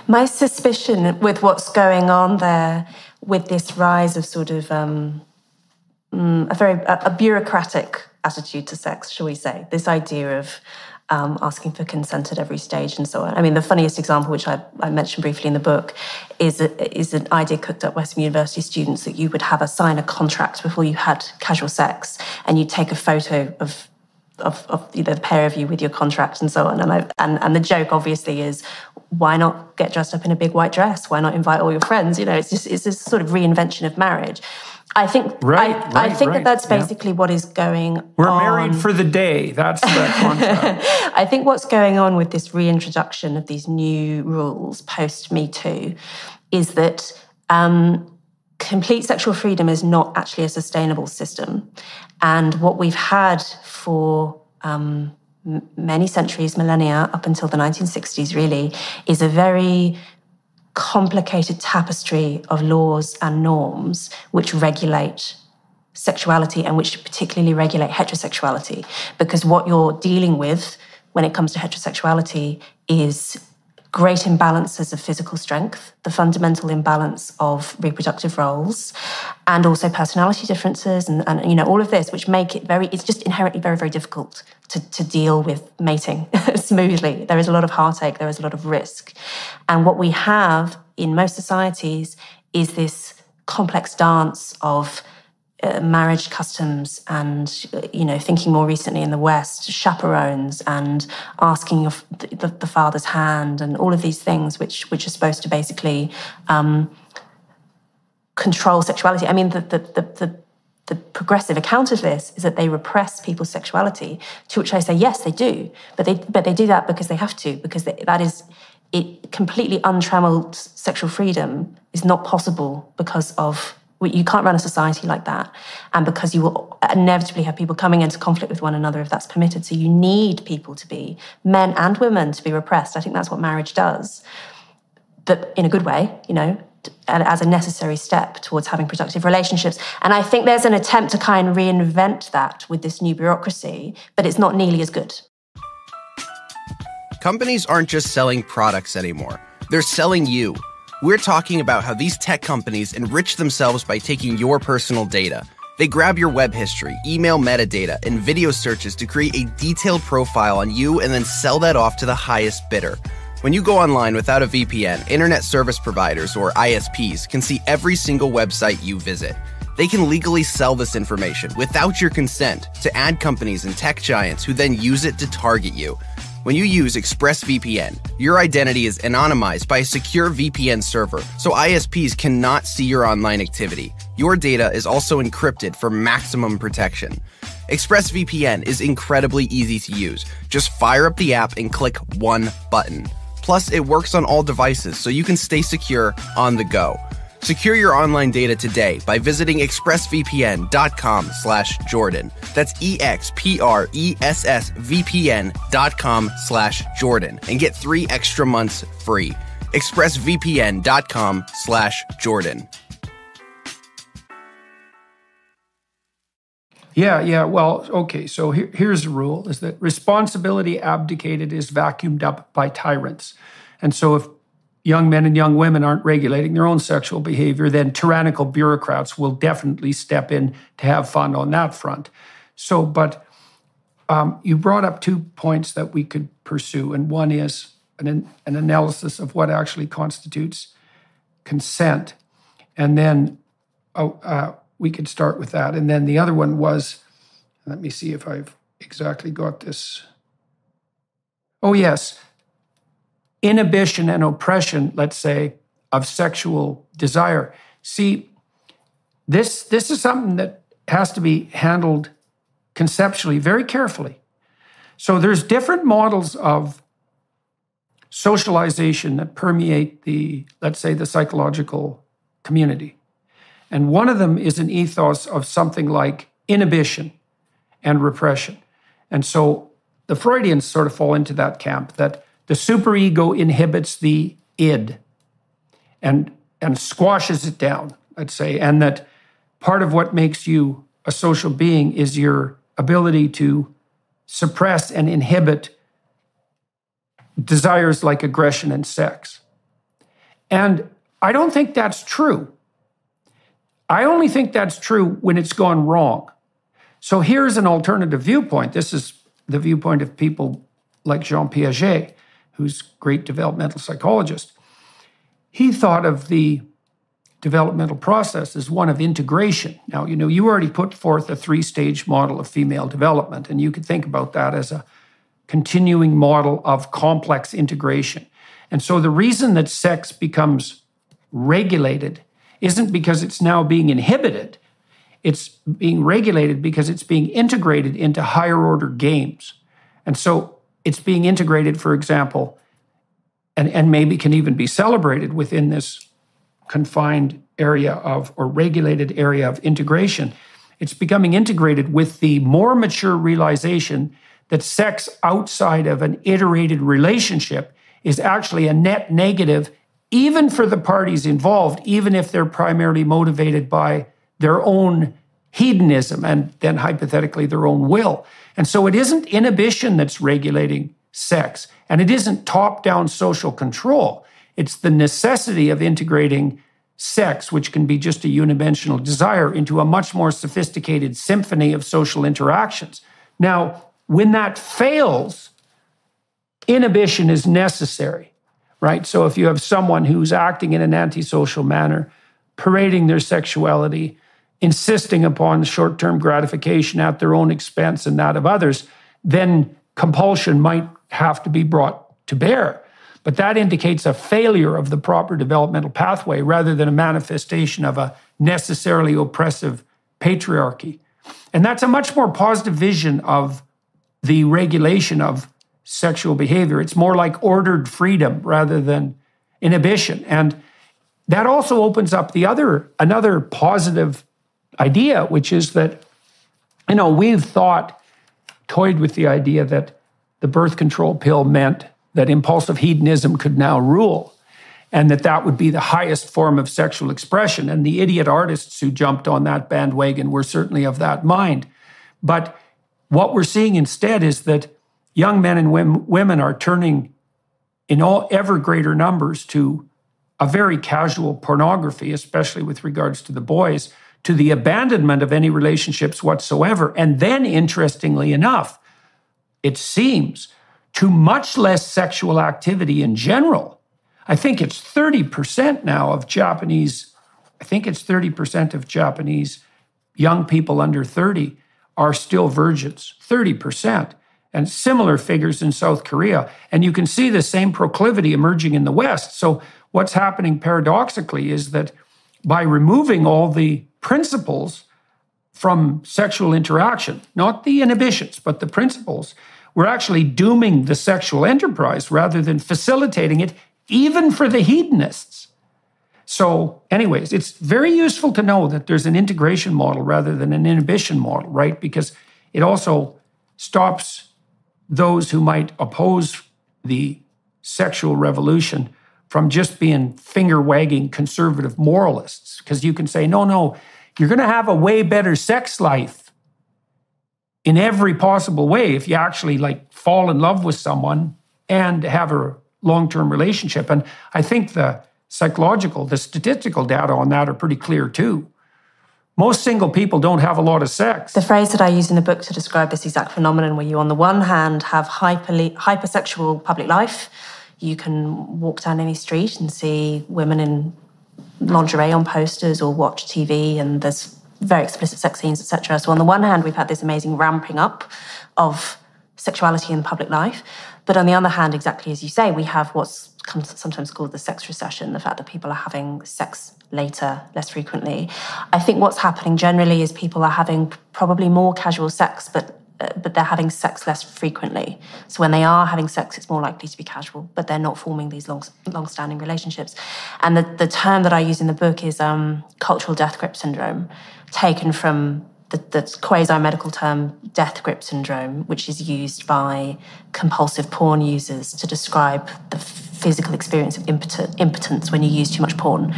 My suspicion with what's going on there, with this rise of sort of a bureaucratic attitude to sex, shall we say, this idea of asking for consent at every stage and so on. I mean, the funniest example, which I mentioned briefly in the book, is an idea cooked up by some university students that you would sign a contract before you had casual sex, and you'd take a photo of the pair of you with your contract and so on. And the joke obviously is, why not get dressed up in a big white dress? Why not invite all your friends? It's this sort of reinvention of marriage. I think that's basically what is going on. We're married for the day. That's the contract. I think what's going on with this reintroduction of these new rules post Me Too is that complete sexual freedom is not actually a sustainable system. And what we've had for many centuries, millennia, up until the 1960s really, is a very complicated tapestry of laws and norms which regulate sexuality and which particularly regulate heterosexuality. Because what you're dealing with when it comes to heterosexuality is great imbalances of physical strength, the fundamental imbalance of reproductive roles, and also personality differences and all of this, which make it it's just inherently very, very difficult to deal with mating smoothly. There is a lot of heartache, there is a lot of risk. And what we have in most societies is this complex dance of marriage customs and, thinking more recently in the West, chaperones and asking the father's hand and all of these things which are supposed to basically control sexuality. I mean, the progressive account of this is that they repress people's sexuality, to which I say, yes, they do. But they do that because they have to, because that is... completely untrammeled sexual freedom is not possible because of... You can't run a society like that. And because you will inevitably have people coming into conflict with one another if that's permitted. So you need people to be, men and women, to be repressed. I think that's what marriage does. But in a good way, as a necessary step towards having productive relationships. And I think there's an attempt to kind of reinvent that with this new bureaucracy, but it's not nearly as good. Companies aren't just selling products anymore. They're selling you. We're talking about how these tech companies enrich themselves by taking your personal data. They grab your web history, email metadata, and video searches to create a detailed profile on you and then sell that off to the highest bidder. When you go online without a VPN, internet service providers or ISPs can see every single website you visit. They can legally sell this information without your consent to ad companies and tech giants who then use it to target you. When you use ExpressVPN, your identity is anonymized by a secure VPN server, so ISPs cannot see your online activity. Your data is also encrypted for maximum protection. ExpressVPN is incredibly easy to use. Just fire up the app and click one button. Plus, it works on all devices, so you can stay secure on the go. Secure your online data today by visiting expressvpn.com/Jordan. That's expressvpn.com/Jordan and get 3 extra months free. expressvpn.com/Jordan. Yeah. Well, okay. So here's the rule, is that responsibility abdicated is vacuumed up by tyrants. And so if young men and young women aren't regulating their own sexual behavior, then tyrannical bureaucrats will definitely step in to have fun on that front. So, but you brought up 2 points that we could pursue, and one is an analysis of what actually constitutes consent. And then we could start with that. And then the other one was, let me see if I've exactly got this. Oh, yes. Inhibition and oppression, let's say, of sexual desire. See, this is something that has to be handled conceptually very carefully. So there's different models of socialization that permeate let's say, the psychological community. And one of them is an ethos of something like inhibition and repression. And so the Freudians sort of fall into that camp, that the superego inhibits the id and squashes it down, let's say, and that part of what makes you a social being is your ability to suppress and inhibit desires like aggression and sex. And I don't think that's true. I only think that's true when it's gone wrong. So here's an alternative viewpoint. This is the viewpoint of people like Jean Piaget, who's a great developmental psychologist. He thought of the developmental process is one of integration. Now, you already put forth a 3-stage model of female development, and you could think about that as a continuing model of complex integration. And so the reason that sex becomes regulated isn't because it's now being inhibited. It's being regulated because it's being integrated into higher order games. And so it's being integrated, for example, and maybe can even be celebrated within this confined area of, or regulated area of integration. It's becoming integrated with the more mature realization that sex outside of an iterated relationship is actually a net negative, even for the parties involved, even if they're primarily motivated by their own hedonism and then hypothetically their own will. And so it isn't inhibition that's regulating sex, and it isn't top-down social control. It's the necessity of integrating sex, which can be just a unidimensional desire, into a much more sophisticated symphony of social interactions. Now, when that fails, inhibition is necessary, right? So if you have someone who's acting in an antisocial manner, parading their sexuality, insisting upon short-term gratification at their own expense and that of others, then compulsion might have to be brought to bear. But that indicates a failure of the proper developmental pathway rather than a manifestation of a necessarily oppressive patriarchy. And that's a much more positive vision of the regulation of sexual behavior. It's more like ordered freedom rather than inhibition. And that also opens up another positive idea, which is that, we've toyed with the idea that the birth control pill meant that impulsive hedonism could now rule, and that would be the highest form of sexual expression. And the idiot artists who jumped on that bandwagon were certainly of that mind. But what we're seeing instead is that young men and women are turning in ever greater numbers to a very casual pornography, especially with regards to the boys, to the abandonment of any relationships whatsoever. And then, interestingly enough, it seems, to much less sexual activity in general. I think it's 30% now of Japanese young people under 30 are still virgins, 30%, and similar figures in South Korea. And you can see the same proclivity emerging in the West. So what's happening paradoxically is that by removing all the principles from sexual interaction, not the inhibitions, but the principles, we're actually dooming the sexual enterprise rather than facilitating it, even for the hedonists. So anyways, it's very useful to know that there's an integration model rather than an inhibition model, right? Because it also stops those who might oppose the sexual revolution from just being finger-wagging conservative moralists. Because you can say, no, you're going to have a way better sex life in every possible way if you actually fall in love with someone and have a long-term relationship. And I think the statistical data on that are pretty clear too. Most single people don't have a lot of sex. The phrase that I use in the book to describe this exact phenomenon, where you on the one hand have hypersexual public life, you can walk down any street and see women in lingerie on posters or watch TV, and there's very explicit sex scenes, etc. So on the one hand, we've had this amazing ramping up of sexuality in public life. But on the other hand, exactly as you say, we have what's sometimes called the sex recession, the fact that people are having sex later, less frequently. I think what's happening generally is people are having probably more casual sex, but they're having sex less frequently. So when they are having sex, it's more likely to be casual, but they're not forming these long-standing relationships. And the term that I use in the book is cultural death grip syndrome, taken from the quasi-medical term death grip syndrome, which is used by compulsive porn users to describe the physical experience of impotence when you use too much porn.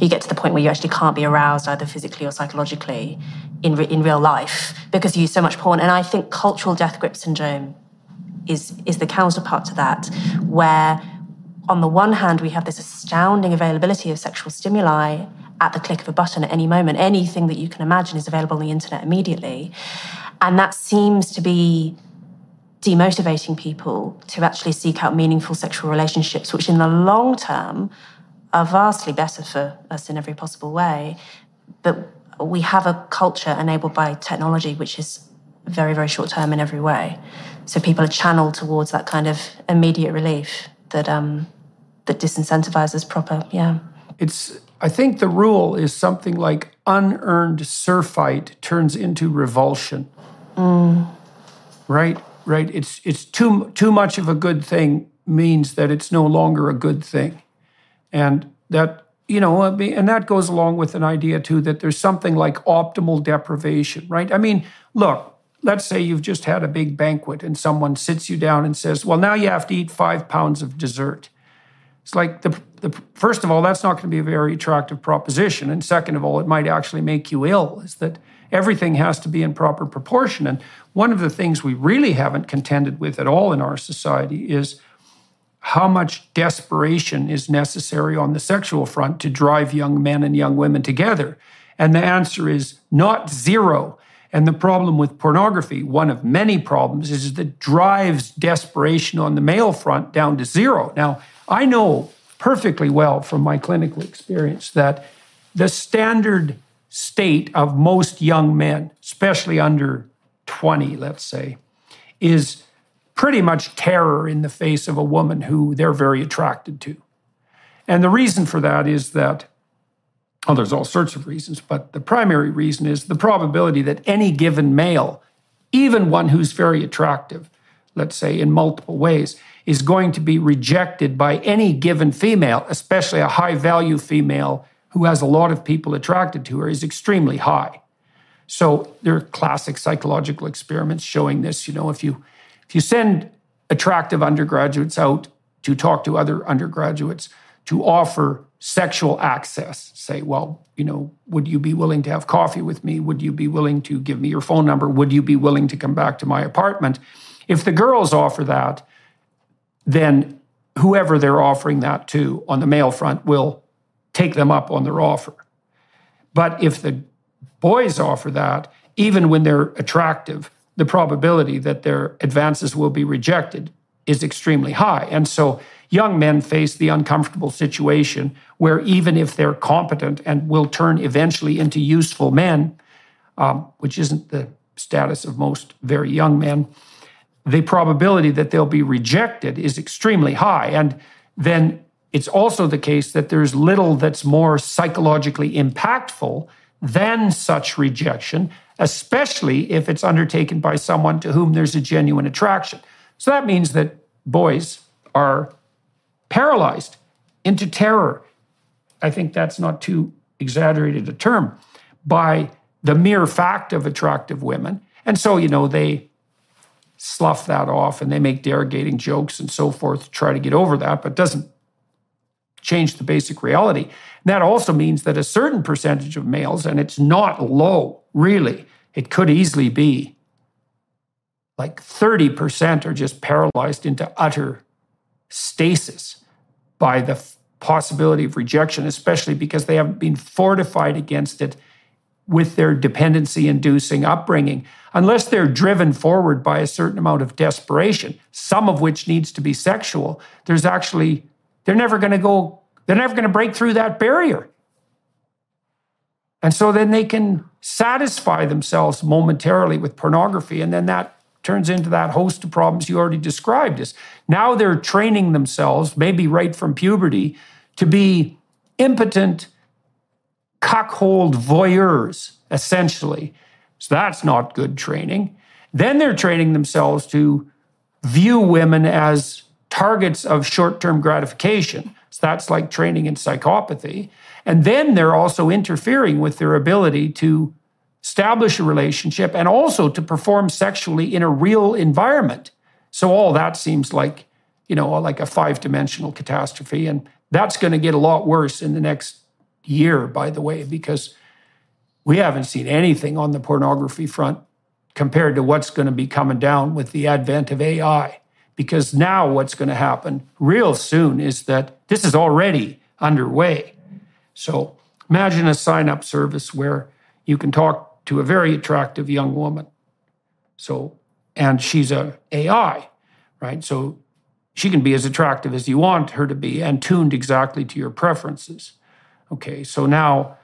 You get to the point where you actually can't be aroused either physically or psychologically in real life because you use so much porn. And I think cultural death grip syndrome is the counterpart to that, where on the one hand we have this astounding availability of sexual stimuli at the click of a button at any moment. Anything that you can imagine is available on the internet immediately. And that seems to be demotivating people to actually seek out meaningful sexual relationships, which in the long term are vastly better for us in every possible way. But we have a culture enabled by technology, which is very, very short term in every way. So people are channeled towards that kind of immediate relief that disincentivizes proper, I think the rule is something like unearned surfeit turns into revulsion. Right. It's too much of a good thing means that it's no longer a good thing. And that, and that goes along with an idea too, that there's something like optimal deprivation, right? I mean, look, let's say you've just had a big banquet and someone sits you down and says, well, now you have to eat 5 pounds of dessert. It's like, first of all, that's not going to be a very attractive proposition. And second of all, it might actually make you ill, is that everything has to be in proper proportion. And one of the things we really haven't contended with at all in our society is how much desperation is necessary on the sexual front to drive young men and young women together. And the answer is not zero. And the problem with pornography, one of many problems, is that it drives desperation on the male front down to zero. Now, I know perfectly well from my clinical experience that the standard state of most young men, especially under 20, let's say, is pretty much terror in the face of a woman who they're very attracted to. And the reason for that is that, there's all sorts of reasons, but the primary reason is the probability that any given male, even one who's very attractive, let's say in multiple ways, is going to be rejected by any given female, especially a high-value female who has a lot of people attracted to her, is extremely high. So there are classic psychological experiments showing this. If you send attractive undergraduates out to talk to other undergraduates to offer sexual access, say, well, would you be willing to have coffee with me? Would you be willing to give me your phone number? Would you be willing to come back to my apartment? If the girls offer that, then whoever they're offering that to on the male front will take them up on their offer. But if the boys offer that, even when they're attractive, the probability that their advances will be rejected is extremely high. And so young men face the uncomfortable situation where even if they're competent and will turn eventually into useful men, which isn't the status of most very young men, the probability that they'll be rejected is extremely high. And then it's also the case that there's little that's more psychologically impactful than such rejection, especially if it's undertaken by someone to whom there's a genuine attraction. So that means that boys are paralyzed into terror. I think that's not too exaggerated a term, by the mere fact of attractive women. And so, they slough that off and they make derogating jokes and so forth to try to get over that, but doesn't change the basic reality. And that also means that a certain percentage of males, and it's not low, really, it could easily be like 30% are just paralyzed into utter stasis by the possibility of rejection, especially because they haven't been fortified against it with their dependency-inducing upbringing. Unless they're driven forward by a certain amount of desperation, some of which needs to be sexual, they're never going to break through that barrier. And so then they can satisfy themselves momentarily with pornography, and then that turns into that host of problems you already described. Is now they're training themselves, maybe right from puberty, to be impotent, cuckold voyeurs, essentially. So that's not good training. Then they're training themselves to view women as targets of short-term gratification. So that's like training in psychopathy. And then they're also interfering with their ability to establish a relationship and also to perform sexually in a real environment. So all that seems like, like a 5-dimensional catastrophe. And that's going to get a lot worse in the next year, by the way, because we haven't seen anything on the pornography front compared to what's going to be coming down with the advent of AI. Because now what's going to happen real soon is that this is already underway. So imagine a sign-up service where you can talk to a very attractive young woman. And she's an AI, right? So She can be as attractive as you want her to be and tuned exactly to your preferences. Okay, so now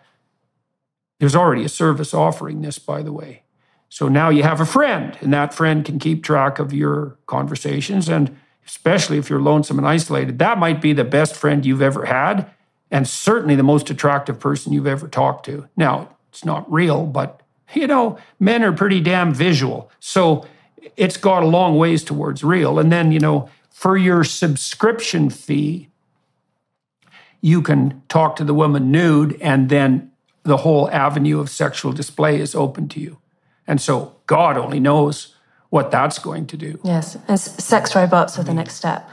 there's already a service offering this, by the way. So now you have a friend, and that friend can keep track of your conversations, and especially if you're lonesome and isolated, that might be the best friend you've ever had, and certainly the most attractive person you've ever talked to. Now, it's not real, but, men are pretty damn visual. So it's got a long ways towards real. And then, for your subscription fee, you can talk to the woman nude, and then the whole avenue of sexual display is open to you. And so God only knows what that's going to do. Yes, and sex robots are the next step,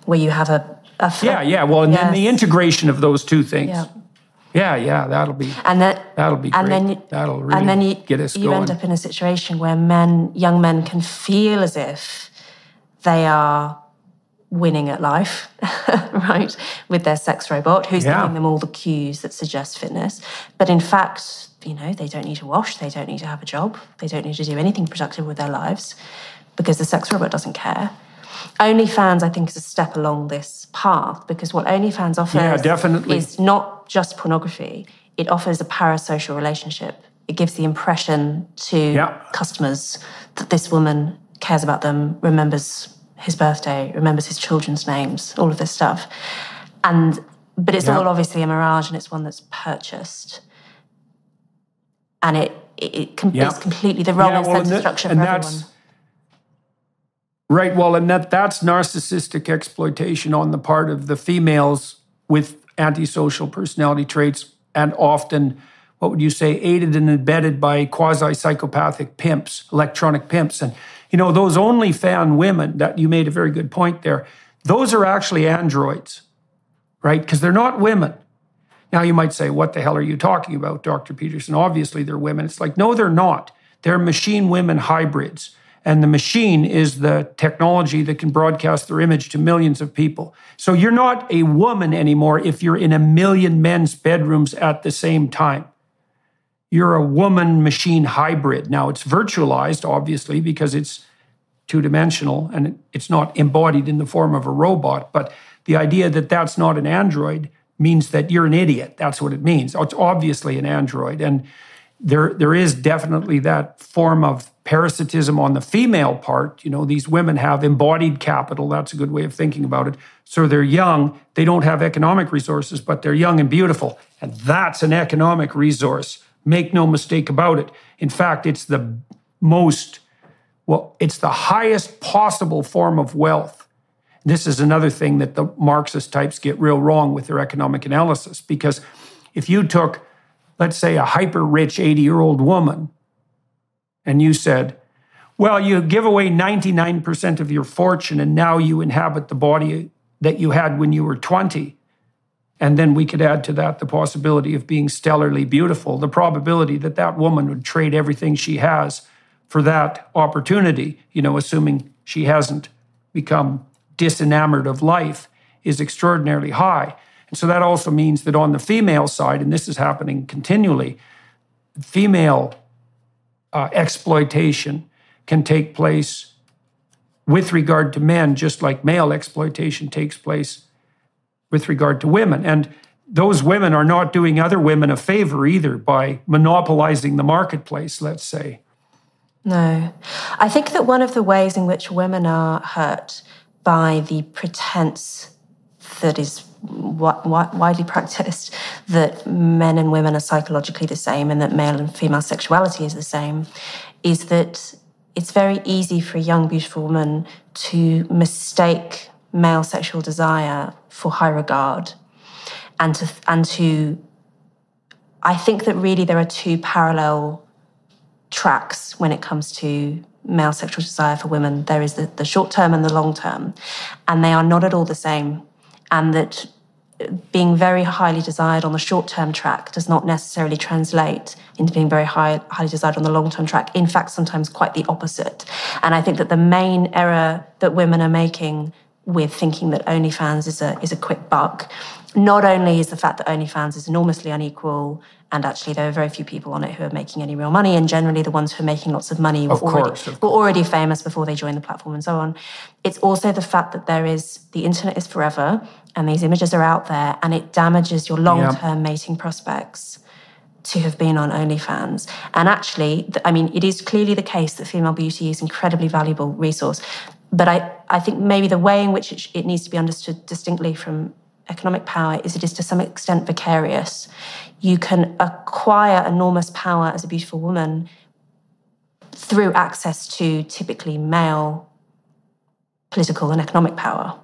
where you have a Well, and then the integration of those two things. That'll be great. That'll really get us going. You end up in a situation where young men can feel as if they are winning at life, right, with their sex robot, who's giving them all the cues that suggest fitness. But in fact, they don't need to wash, they don't need to have a job, they don't need to do anything productive with their lives because the sex robot doesn't care. OnlyFans, I think, is a step along this path, because what OnlyFans offers is not just pornography. It offers a parasocial relationship. It gives the impression to customers that this woman cares about them, remembers his birthday, remembers his children's names, all of this stuff. But it's all obviously a mirage, and it's one that's purchased. And it's completely the wrong incentive structure for everyone. Right, well, and that's narcissistic exploitation on the part of the females with antisocial personality traits, and often, what would you say, aided and abetted by quasi-psychopathic pimps, electronic pimps. And, those OnlyFans women, that you made a very good point there, those are actually androids, right? Because they're not women. Now, you might say, what the hell are you talking about, Dr. Peterson? Obviously, they're women. It's like, no, they're not. They're machine-women hybrids. And the machine is the technology that can broadcast their image to millions of people. So you're not a woman anymore if you're in a million men's bedrooms at the same time. You're a woman-machine hybrid. Now, it's virtualized, obviously, because it's two-dimensional and it's not embodied in the form of a robot. But the idea that that's not an android means that you're an idiot. That's what it means. It's obviously an android. And there is definitely that form of parasitism on the female part. These women have embodied capital. That's a good way of thinking about it. So they're young. They don't have economic resources, but they're young and beautiful. And that's an economic resource. Make no mistake about it. In fact, it's the highest possible form of wealth. This is another thing that the Marxist types get real wrong with their economic analysis. Because if you took, let's say, a hyper-rich 80-year-old woman, and you said, well, you give away 99% of your fortune, and now you inhabit the body that you had when you were 20, and then we could add to that the possibility of being stellarly beautiful, the probability that that woman would trade everything she has for that opportunity, assuming she hasn't become disenamored of life, is extraordinarily high. And so that also means that on the female side, and this is happening continually, female exploitation can take place with regard to men, just like male exploitation takes place with regard to women. And those women are not doing other women a favor either by monopolizing the marketplace, let's say. No. I think that one of the ways in which women are hurt by the pretense that is widely practiced, that men and women are psychologically the same and that male and female sexuality is the same, is that it's very easy for a young, beautiful woman to mistake male sexual desire for high regard. And to I think that really there are two parallel tracks when it comes to male sexual desire for women. There is the short term and the long term, and they are not at all the same. And that being very highly desired on the short-term track does not necessarily translate into being very highly desired on the long-term track. In fact, sometimes quite the opposite. And I think that the main error that women are making with thinking that OnlyFans is a quick buck not only is the fact that OnlyFans is enormously unequal, and actually there are very few people on it who are making any real money, and generally the ones who are making lots of money were already famous before they joined the platform and so on. It's also the fact that the internet is forever, and these images are out there, and it damages your long-term mating prospects to have been on OnlyFans. And actually, I mean, it is clearly the case that female beauty is an incredibly valuable resource, but I think maybe the way in which it needs to be understood distinctly from economic power is it is to some extent vicarious. You can acquire enormous power as a beautiful woman through access to typically male political and economic power,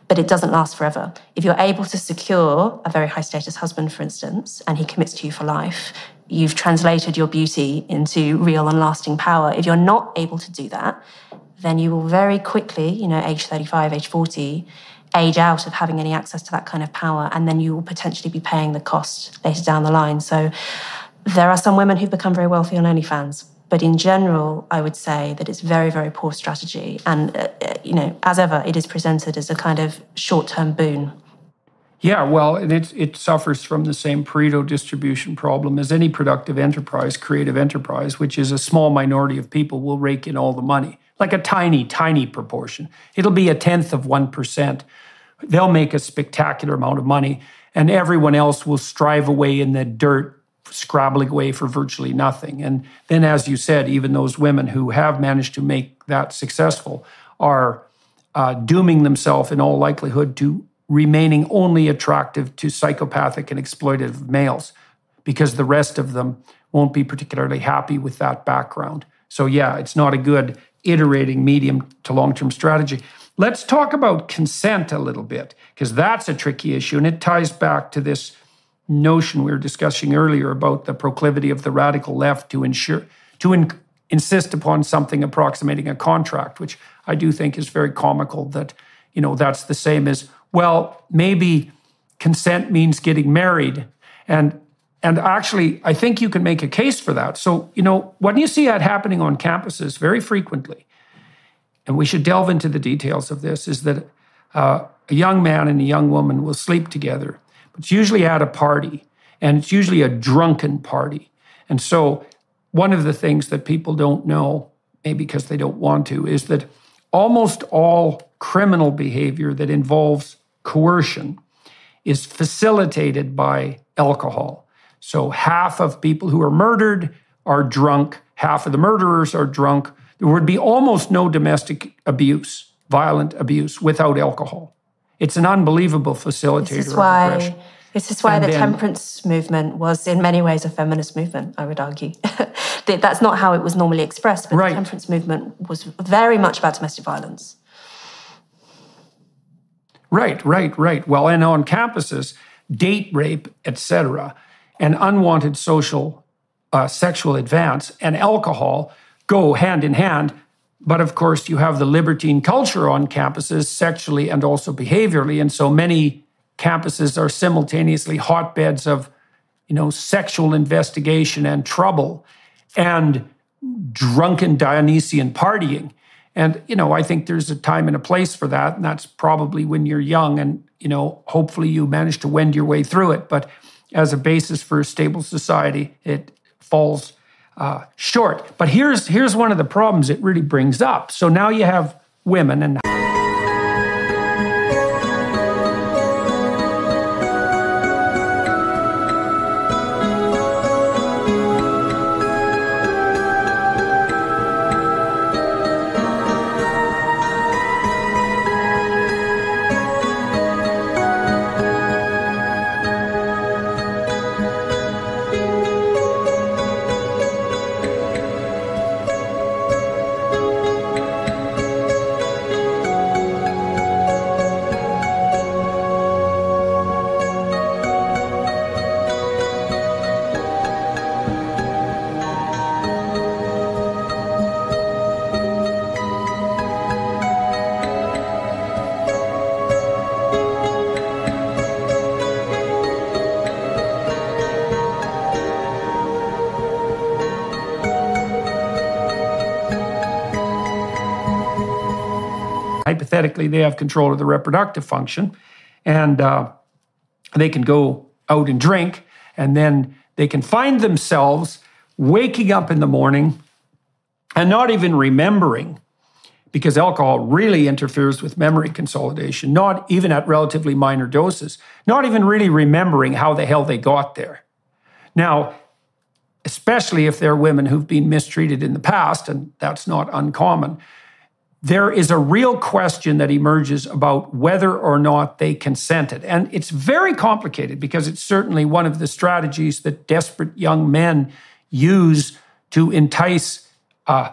but it doesn't last forever. If you're able to secure a very high status husband, for instance, and he commits to you for life, you've translated your beauty into real and lasting power. If you're not able to do that, then you will very quickly, age 35, age 40, age out of having any access to that kind of power, and then you will potentially be paying the cost later down the line. So there are some women who've become very wealthy on OnlyFans, but in general, I would say that it's very, very poor strategy. And, as ever, it is presented as a kind of short-term boon. Yeah, well, and it suffers from the same Pareto distribution problem as any productive enterprise, creative enterprise, which is a small minority of people will rake in all the money. Like a tiny, tiny proportion. It'll be 1/10 of 1%. They'll make a spectacular amount of money, and everyone else will strive away in the dirt, scrabbling away for virtually nothing. And then, as you said, even those women who have managed to make that successful are dooming themselves in all likelihood to remaining only attractive to psychopathic and exploitative males, because the rest of them won't be particularly happy with that background. So yeah, it's not a good iterating medium to long-term strategy. Let's talk about consent a little bit, because that's a tricky issue, and it ties back to this notion we were discussing earlier about the proclivity of the radical left to insist upon something approximating a contract, which I do think is very comical that, that's the same as, well, maybe consent means getting married. And actually, I think you can make a case for that. So, when you see that happening on campuses very frequently, and we should delve into the details of this, is that a young man and a young woman will sleep together. But it's usually at a party, and it's usually a drunken party. And so one of the things that people don't know, maybe because they don't want to, is that almost all criminal behavior that involves coercion is facilitated by alcohol. So half of people who are murdered are drunk, half of the murderers are drunk. There would be almost no domestic abuse, violent abuse, without alcohol. It's an unbelievable facilitator of aggression. This is why the temperance movement was in many ways a feminist movement, I would argue. That's not how it was normally expressed, but the temperance movement was very much about domestic violence. Right. Well, and on campuses, date rape, etc., and unwanted social sexual advance and alcohol go hand in hand. But of course, you have the libertine culture on campuses sexually and also behaviorally. And so many campuses are simultaneously hotbeds of, sexual investigation and trouble and drunken Dionysian partying. And, I think there's a time and a place for that. And that's probably when you're young and, hopefully you manage to wend your way through it. But as a basis for a stable society, it falls short. But here's one of the problems it really brings up. So now you have women and hypothetically, they have control of the reproductive function. And they can go out and drink, and then they can find themselves waking up in the morning and not even remembering, because alcohol really interferes with memory consolidation, not even at relatively minor doses, not even really remembering how the hell they got there. Now, especially if they're women who've been mistreated in the past, and that's not uncommon, there is a real question that emerges about whether or not they consented. And it's very complicated because it's certainly one of the strategies that desperate young men use to entice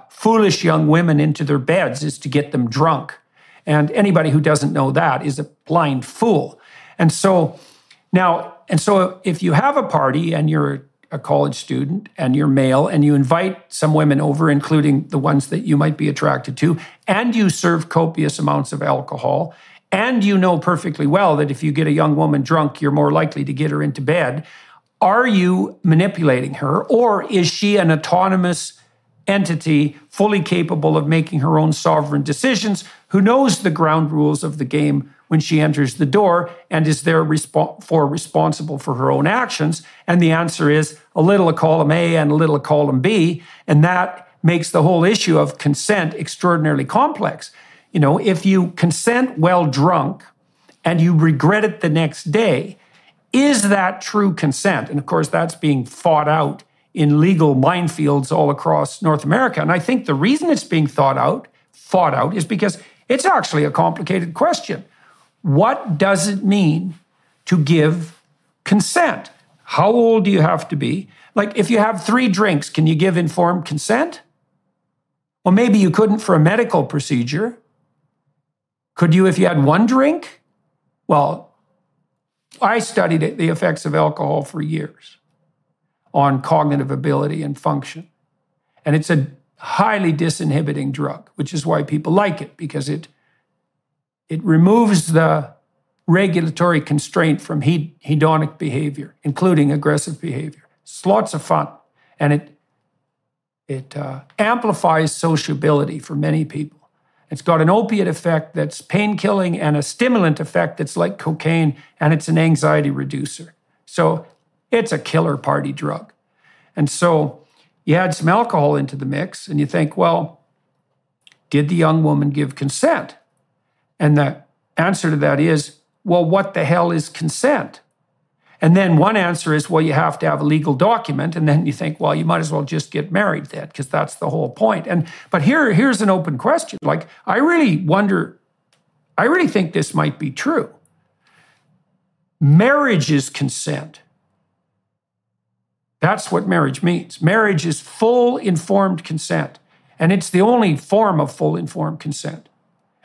foolish young women into their beds, is to get them drunk. And anybody who doesn't know that is a blind fool. And so if you have a party and you're a college student and you're male and you invite some women over, including the ones that you might be attracted to, and you serve copious amounts of alcohol, and you know perfectly well that if you get a young woman drunk, you're more likely to get her into bed, are you manipulating her, or is she an autonomous entity fully capable of making her own sovereign decisions, who knows the ground rules of the game when she enters the door and is therefore responsible for her own actions? And the answer is a little of column A and a little of column B. And that makes the whole issue of consent extraordinarily complex. You know, if you consent while drunk and you regret it the next day, is that true consent? And of course, that's being fought out in legal minefields all across North America. And I think the reason it's being fought out is because it's actually a complicated question. What does it mean to give consent? How old do you have to be? Like, if you have 3 drinks, can you give informed consent? Well, maybe you couldn't for a medical procedure. Could you if you had 1 drink? Well, I studied the effects of alcohol for years on cognitive ability and function. And it's a highly disinhibiting drug, which is why people like it, because it removes the regulatory constraint from hedonic behavior, including aggressive behavior. It's lots of fun. And it amplifies sociability for many people. It's got an opiate effect that's pain-killing and a stimulant effect that's like cocaine, and it's an anxiety reducer. So it's a killer party drug. And so you add some alcohol into the mix and you think, well, did the young woman give consent? And the answer to that is, well, what the hell is consent? And then one answer is, well, you have to have a legal document. And then you think, well, you might as well just get married then, because that's the whole point. But here's an open question. Like, I really think this might be true. Marriage is consent. That's what marriage means. Marriage is full informed consent. And it's the only form of full informed consent.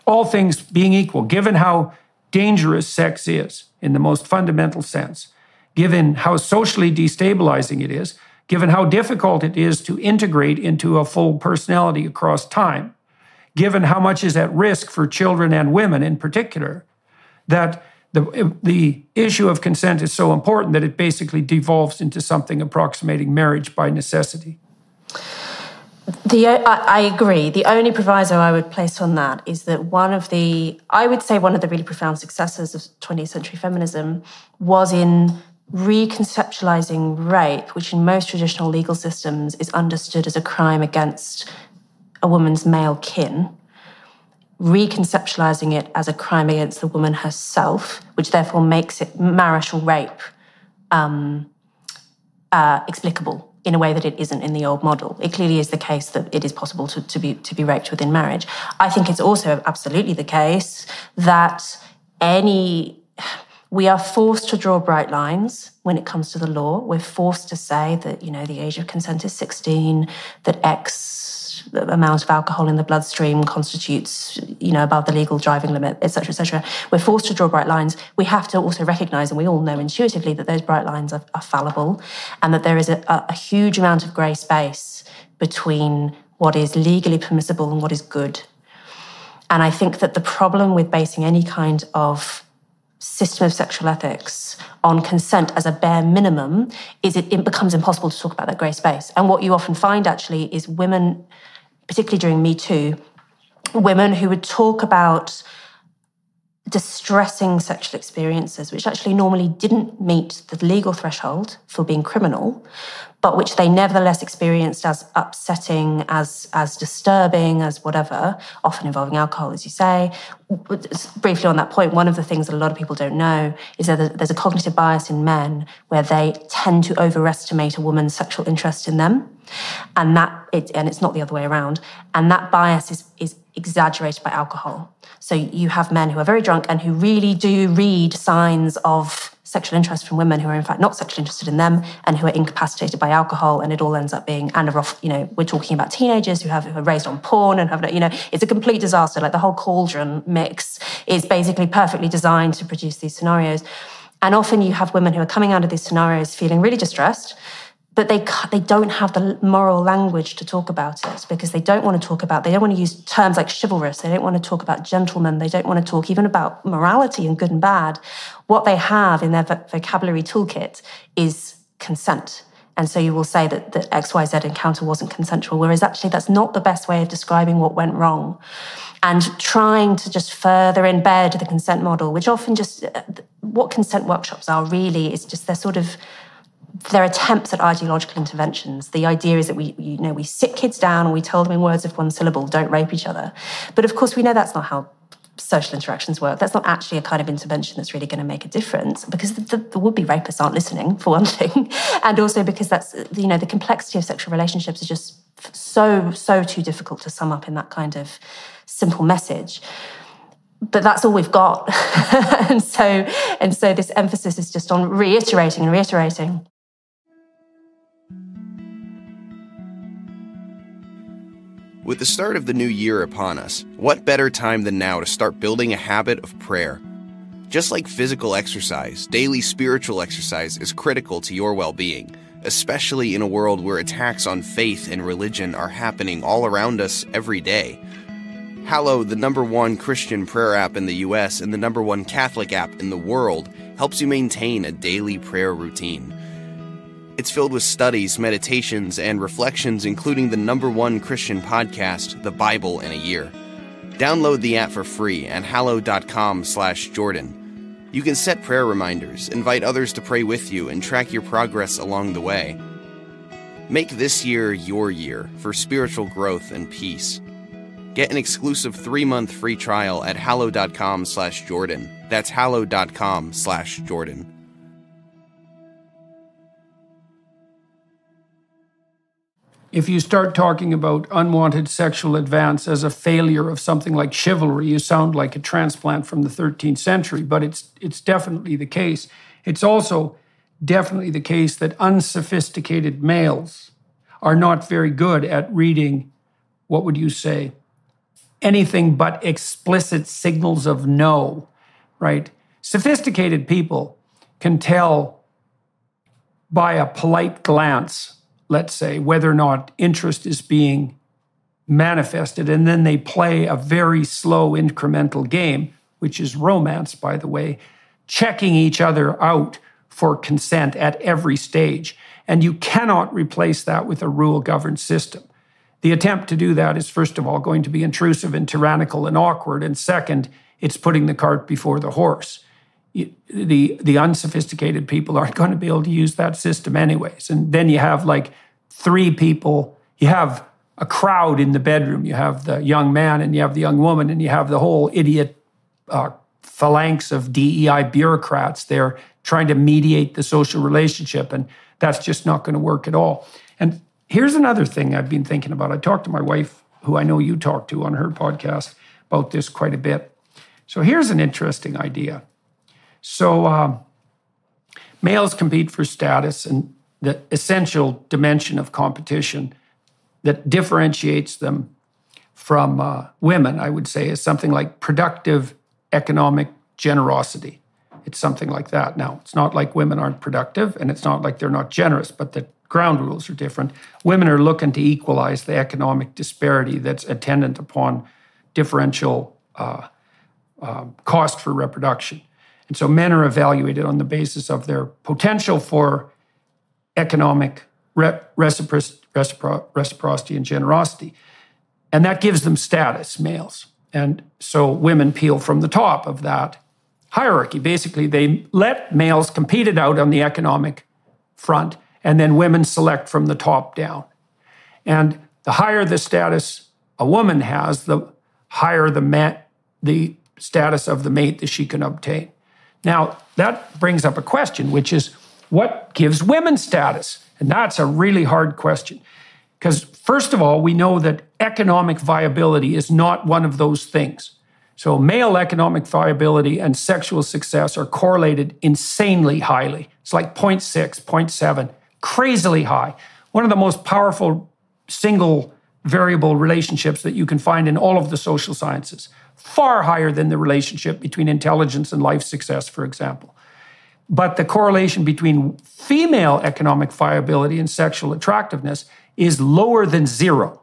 All things being equal, given how dangerous sex is in the most fundamental sense, given how socially destabilizing it is, given how difficult it is to integrate into a full personality across time, given how much is at risk for children and women in particular, that the issue of consent is so important that it basically devolves into something approximating marriage by necessity. I agree. The only proviso I would place on that is that one of the really profound successes of 20th century feminism was in reconceptualizing rape, which in most traditional legal systems is understood as a crime against a woman's male kin, reconceptualizing it as a crime against the woman herself, which therefore makes it marital rape explicable in a way that it isn't in the old model. It clearly is the case that it is possible to be raped within marriage. I think it's also absolutely the case that we are forced to draw bright lines when it comes to the law. We're forced to say that, the age of consent is 16, that X amount of alcohol in the bloodstream constitutes, above the legal driving limit, et cetera, et cetera. We're forced to draw bright lines. We have to also recognise, and we all know intuitively, that those bright lines are fallible, and that there is a huge amount of grey space between what is legally permissible and what is good. And I think that the problem with basing any kind of system of sexual ethics on consent as a bare minimum is it becomes impossible to talk about that grey space. And what you often find, actually, is women, particularly during Me Too, women who would talk about distressing sexual experiences, which actually normally didn't meet the legal threshold for being criminal, but which they nevertheless experienced as upsetting, as disturbing, as whatever, often involving alcohol, as you say. Briefly on that point, one of the things that a lot of people don't know is that there's a cognitive bias in men where they tend to overestimate a woman's sexual interest in them. And it's not the other way around. And that bias is exaggerated by alcohol. So you have men who are very drunk and who really do read signs of sexual interest from women who are in fact not sexually interested in them and who are incapacitated by alcohol, and it all ends up being, we're talking about teenagers who are raised on porn and have, it's a complete disaster. Like the whole cauldron mix is basically perfectly designed to produce these scenarios. And often you have women who are coming out of these scenarios feeling really distressed, but they don't have the moral language to talk about it because they don't want to use terms like chivalrous. They don't want to talk about gentlemen. They don't want to talk even about morality and good and bad. What they have in their vocabulary toolkit is consent. And so you will say that the XYZ encounter wasn't consensual, whereas actually that's not the best way of describing what went wrong. And trying to just further embed the consent model, which often what consent workshops are really is just they're attempts at ideological interventions. The idea is that we sit kids down and we tell them in words of one syllable, don't rape each other. But of course, we know that's not how social interactions work. That's not actually a kind of intervention that's really going to make a difference because the would-be rapists aren't listening, for one thing. And also because that's, the complexity of sexual relationships is just so too difficult to sum up in that kind of simple message. But that's all we've got. and so this emphasis is just on reiterating and reiterating. With the start of the new year upon us, what better time than now to start building a habit of prayer? Just like physical exercise, daily spiritual exercise is critical to your well-being, especially in a world where attacks on faith and religion are happening all around us every day. Hallow, the #1 Christian prayer app in the US and the #1 Catholic app in the world, helps you maintain a daily prayer routine. It's filled with studies, meditations, and reflections, including the #1 Christian podcast, The Bible in a Year. Download the app for free at hallow.com/Jordan. You can set prayer reminders, invite others to pray with you, and track your progress along the way. Make this year your year for spiritual growth and peace. Get an exclusive 3-month free trial at hallow.com/Jordan. That's hallow.com/Jordan. If you start talking about unwanted sexual advance as a failure of something like chivalry, you sound like a transplant from the 13th century, but it's definitely the case. It's also definitely the case that unsophisticated males are not very good at reading, what would you say, anything but explicit signals of no, right? Sophisticated people can tell by a polite glance, let's say, whether or not interest is being manifested, and then they play a very slow incremental game, which is romance, by the way, checking each other out for consent at every stage. And you cannot replace that with a rule-governed system. The attempt to do that is, first of all, going to be intrusive and tyrannical and awkward, and second, it's putting the cart before the horse. The unsophisticated people aren't going to be able to use that system anyways. And then you have like 3 people, you have a crowd in the bedroom. You have the young man and you have the young woman and you have the whole idiot phalanx of DEI bureaucrats there trying to mediate the social relationship. And that's just not going to work at all. And here's another thing I've been thinking about. I talked to my wife, who I know you talked to on her podcast, about this quite a bit. So here's an interesting idea. So males compete for status, and the essential dimension of competition that differentiates them from women, I would say, is something like productive economic generosity. It's something like that. Now, it's not like women aren't productive, and it's not like they're not generous, but the ground rules are different. Women are looking to equalize the economic disparity that's attendant upon differential cost for reproduction. And so men are evaluated on the basis of their potential for economic reciprocity and generosity. And that gives them status, males. And so women peel from the top of that hierarchy. Basically, they let males compete it out on the economic front, and then women select from the top down. And the higher the status a woman has, the higher the status of the mate that she can obtain. Now, that brings up a question, which is, what gives women status? And that's a really hard question. Because first of all, we know that economic viability is not one of those things. So male economic viability and sexual success are correlated insanely highly. It's like 0.6, 0.7, crazily high. One of the most powerful single variable relationships that you can find in all of the social sciences. Far higher than the relationship between intelligence and life success, for example. But the correlation between female economic viability and sexual attractiveness is lower than 0.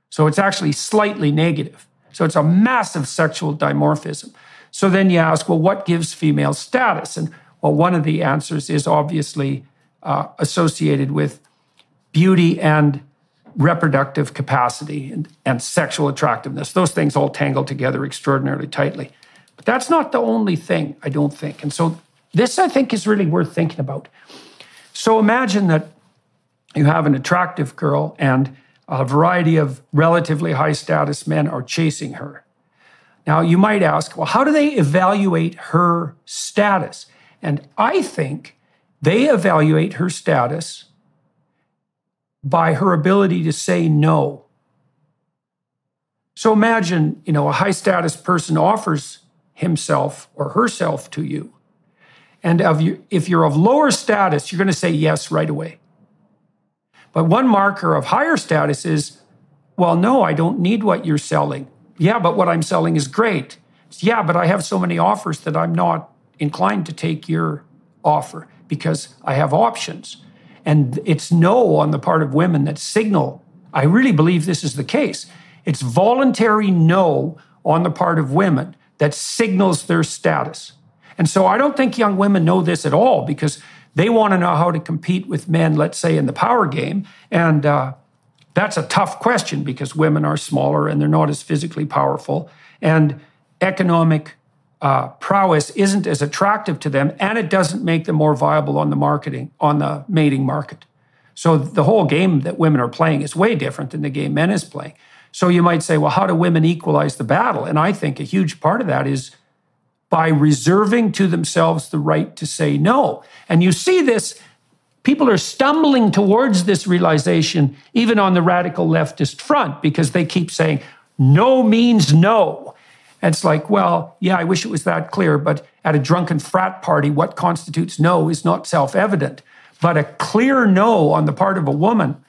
So it's actually slightly negative. So it's a massive sexual dimorphism. So then you ask, well, what gives female status? And well, one of the answers is obviously associated with beauty and reproductive capacity and sexual attractiveness. Those things all tangle together extraordinarily tightly. But that's not the only thing, I don't think. And so this, I think, is really worth thinking about. So imagine that you have an attractive girl and a variety of relatively high status men are chasing her. Now, you might ask, well, how do they evaluate her status? And I think they evaluate her status by her ability to say no. So imagine, a high status person offers himself or herself to you. And if you're of lower status, you're going to say yes right away. But one marker of higher status is, well, no, I don't need what you're selling. Yeah, but what I'm selling is great. Yeah, but I have so many offers that I'm not inclined to take your offer because I have options. And it's no on the part of women that signal, I really believe this is the case. It's voluntary no on the part of women that signals their status. And so I don't think young women know this at all because they want to know how to compete with men, let's say, in the power game. And that's a tough question because women are smaller and they're not as physically powerful. And economic prowess isn't as attractive to them, and it doesn't make them more viable on the mating market. So the whole game that women are playing is way different than the game men is playing. So you might say, well, how do women equalize the battle? And I think a huge part of that is by reserving to themselves the right to say no. And you see this, people are stumbling towards this realization, even on the radical leftist front, because they keep saying, no means no. And it's like, well, yeah, I wish it was that clear, but at a drunken frat party, what constitutes no is not self-evident. But a clear no on the part of a woman.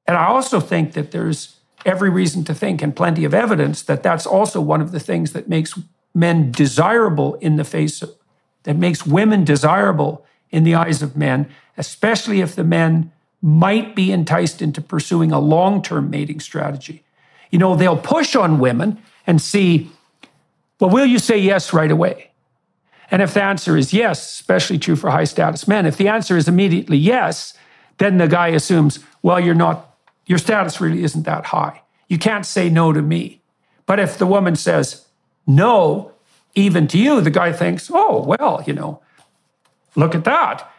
And I also think that there's every reason to think, and plenty of evidence, that that's also one of the things that makes men desirable that makes women desirable in the eyes of men, especially if the men might be enticed into pursuing a long-term mating strategy. They'll push on women and see, well, will you say yes right away? And if the answer is yes, especially true for high status men, if the answer is immediately yes, then the guy assumes, well, your status really isn't that high. You can't say no to me. But if the woman says no, even to you, the guy thinks, oh, well, look at that.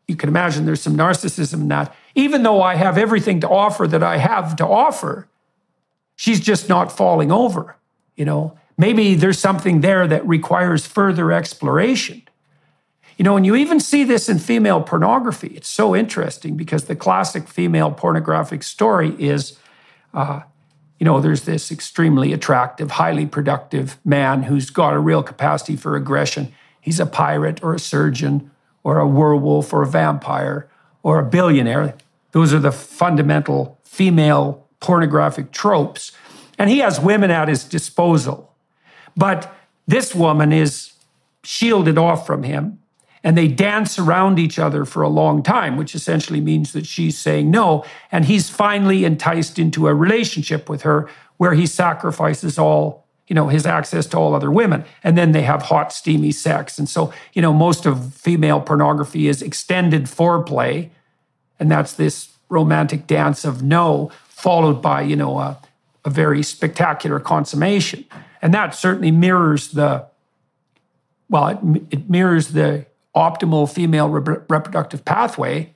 You can imagine there's some narcissism in that. Even though I have everything to offer that I have to offer, she's just not falling over, Maybe there's something there that requires further exploration. And you even see this in female pornography. It's so interesting because the classic female pornographic story is, there's this extremely attractive, highly productive man who's got a real capacity for aggression. He's a pirate or a surgeon or a werewolf or a vampire or a billionaire. Those are the fundamental female pornographic tropes. And he has women at his disposal. But this woman is shielded off from him, and they dance around each other for a long time, which essentially means that she's saying no, and he's finally enticed into a relationship with her where he sacrifices all, his access to all other women, and then they have hot, steamy sex. And so, most of female pornography is extended foreplay, and that's this romantic dance of no, followed by, a very spectacular consummation. And that certainly mirrors it mirrors the optimal female reproductive pathway,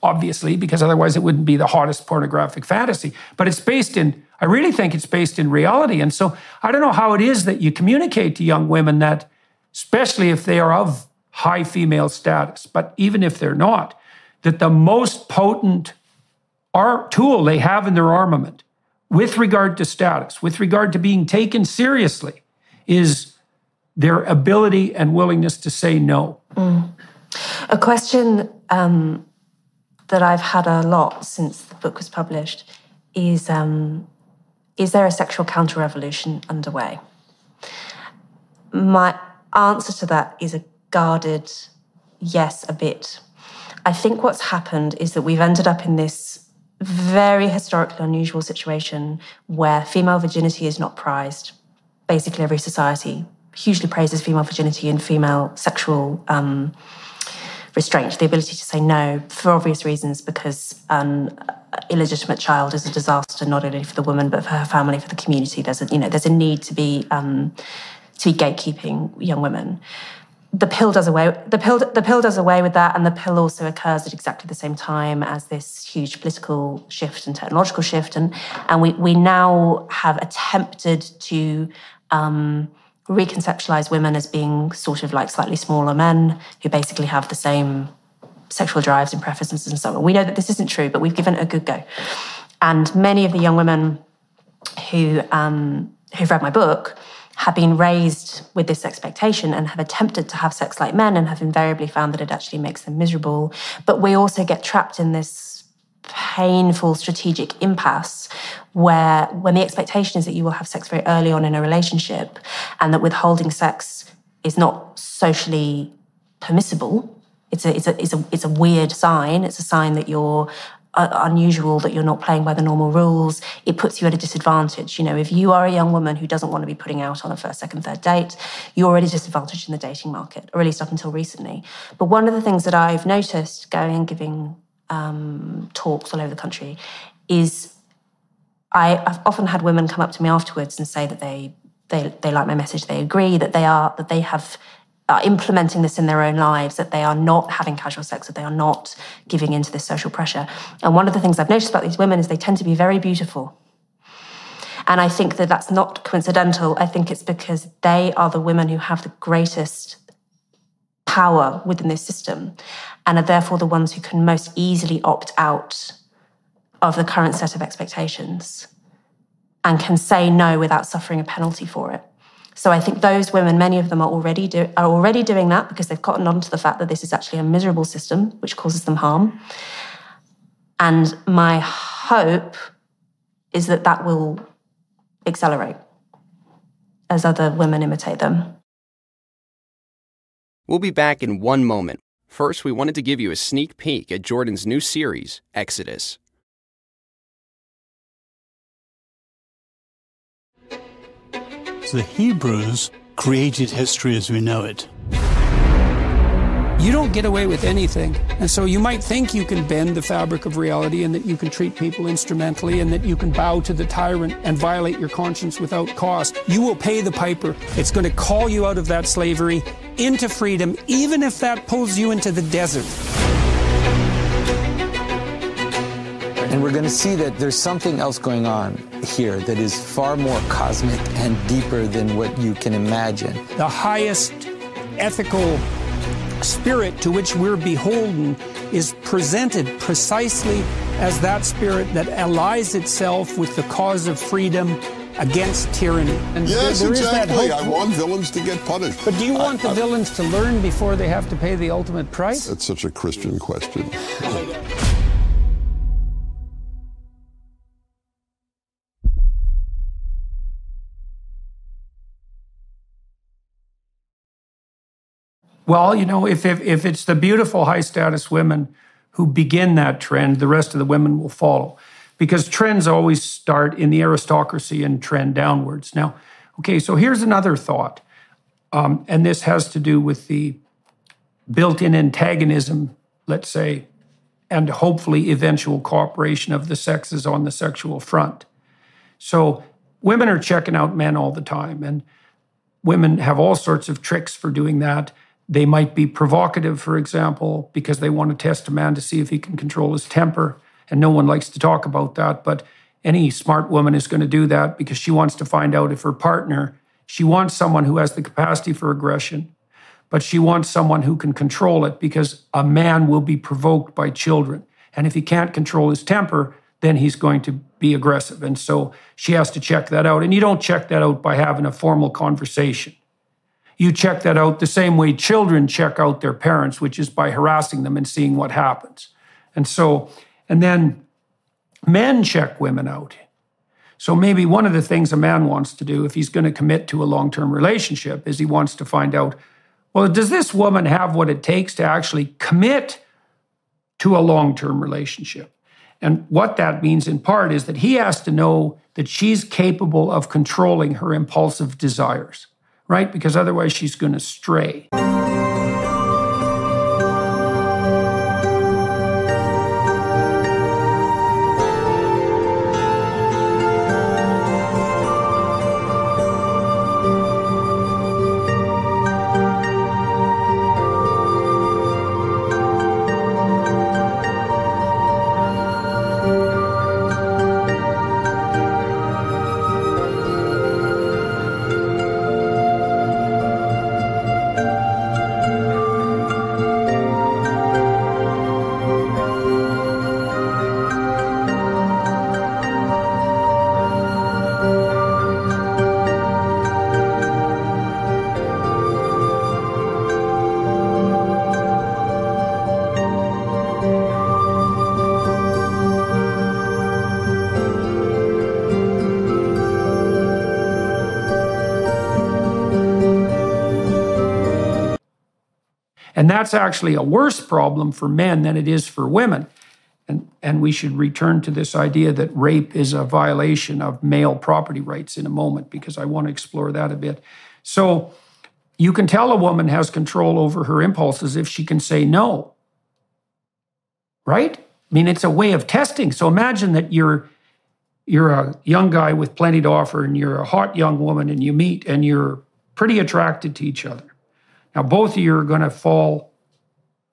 obviously, because otherwise it wouldn't be the hottest pornographic fantasy. But I really think it's based in reality. And so I don't know how it is that you communicate to young women that, especially if they are of high female status, but even if they're not, that the most potent tool they have in their armament with regard to status, with regard to being taken seriously, is their ability and willingness to say no. A question that I've had a lot since the book was published is there a sexual counter-revolution underway? My answer to that is a guarded yes, a bit. I think what's happened is that we've ended up in this very historically unusual situation where female virginity is not prized. Basically, every society hugely praises female virginity and female sexual restraint, the ability to say no for obvious reasons, because an illegitimate child is a disaster not only for the woman but for her family, for the community. There's a need to be gatekeeping young women. The pill does away with that, and the pill also occurs at exactly the same time as this huge political shift and technological shift, and we now have attempted to reconceptualize women as being sort of like slightly smaller men who basically have the same sexual drives and preferences and so on. We know that this isn't true, but we've given it a good go. And many of the young women who've read my book have been raised with this expectation and have attempted to have sex like men and have invariably found that it actually makes them miserable. But we also get trapped in this painful strategic impasse where when the expectation is that you will have sex very early on in a relationship and that withholding sex is not socially permissible, it's a weird sign. It's a sign that you're unusual, that you're not playing by the normal rules. It puts you at a disadvantage. If you are a young woman who doesn't want to be putting out on a first, second, third date, you're already disadvantaged in the dating market, or at least up until recently. But one of the things that I've noticed going and giving talks all over the country is I've often had women come up to me afterwards and say that they like my message, they agree, that they are implementing this in their own lives, that they are not having casual sex, that they are not giving into this social pressure. And one of the things I've noticed about these women is they tend to be very beautiful. And I think that that's not coincidental. I think it's because they are the women who have the greatest power within this system and are therefore the ones who can most easily opt out of the current set of expectations and can say no without suffering a penalty for it. So I think those women, many of them are already doing that because they've gotten on to the fact that this is actually a miserable system which causes them harm. And my hope is that that will accelerate as other women imitate them. We'll be back in one moment. First, we wanted to give you a sneak peek at Jordan's new series, Exodus. The Hebrews created history as we know it. You don't get away with anything. And so you might think you can bend the fabric of reality and that you can treat people instrumentally and that you can bow to the tyrant and violate your conscience without cost. You will pay the piper. It's going to call you out of that slavery into freedom, even if that pulls you into the desert. And we're going to see that there's something else going on here that is far more cosmic and deeper than what you can imagine. The highest ethical spirit to which we're beholden is presented precisely as that spirit that allies itself with the cause of freedom against tyranny. And yes, there exactly. Is that hope. I want villains to get punished. But do you want the villains to learn before they have to pay the ultimate price? That's such a Christian question. Well, if it's the beautiful high-status women who begin that trend, the rest of the women will follow. Because trends always start in the aristocracy and trend downwards. Now, okay, so here's another thought. And this has to do with the built-in antagonism, let's say, and hopefully eventual cooperation of the sexes on the sexual front. So women are checking out men all the time, and women have all sorts of tricks for doing that. They might be provocative, for example, because they want to test a man to see if he can control his temper, and no one likes to talk about that, but any smart woman is going to do that because she wants to find out if her partner, she wants someone who has the capacity for aggression, but she wants someone who can control it, because a man will be provoked by children. And if he can't control his temper, then he's going to be aggressive. And so she has to check that out. And you don't check that out by having a formal conversation. You check that out the same way children check out their parents, which is by harassing them and seeing what happens. And then men check women out. So maybe one of the things a man wants to do if he's going to commit to a long-term relationship is he wants to find out, well, does this woman have what it takes to actually commit to a long-term relationship? And what that means in part is that he has to know that she's capable of controlling her impulsive desires, right? Because otherwise she's going to stray. And that's actually a worse problem for men than it is for women. And we should return to this idea that rape is a violation of male property rights in a moment, because I want to explore that a bit. So you can tell a woman has control over her impulses if she can say no, right? I mean, it's a way of testing. So imagine that you're a young guy with plenty to offer, and you're a hot young woman, and you meet, and you're pretty attracted to each other. Now, both of you are going to fall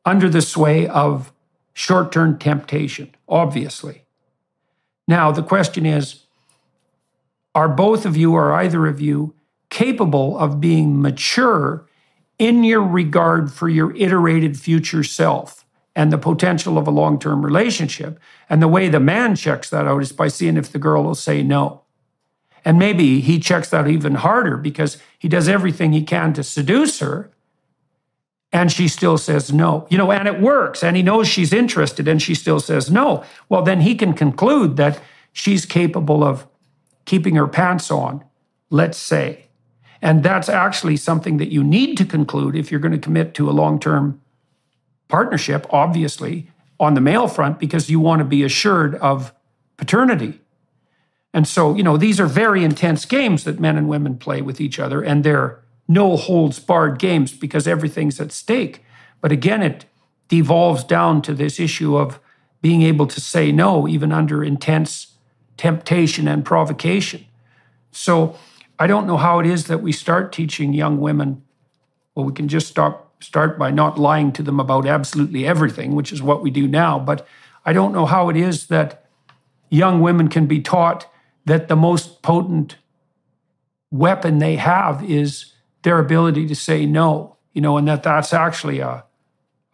under the sway of short-term temptation, obviously. Now, the question is, are both of you or either of you capable of being mature in your regard for your iterated future self and the potential of a long-term relationship? And the way the man checks that out is by seeing if the girl will say no. And maybe he checks that even harder because he does everything he can to seduce her, and she still says no. And it works, and he knows she's interested, and she still says no. Well, then he can conclude that she's capable of keeping her pants on, let's say. And that's actually something that you need to conclude if you're going to commit to a long-term partnership, obviously, on the male front, because you want to be assured of paternity. And so, these are very intense games that men and women play with each other, and they're no-holds-barred games because everything's at stake. But again, it devolves down to this issue of being able to say no, even under intense temptation and provocation. So I don't know how it is that we start teaching young women. Well, we can just start by not lying to them about absolutely everything, which is what we do now. But I don't know how it is that young women can be taught that the most potent weapon they have is their ability to say no, and that's actually a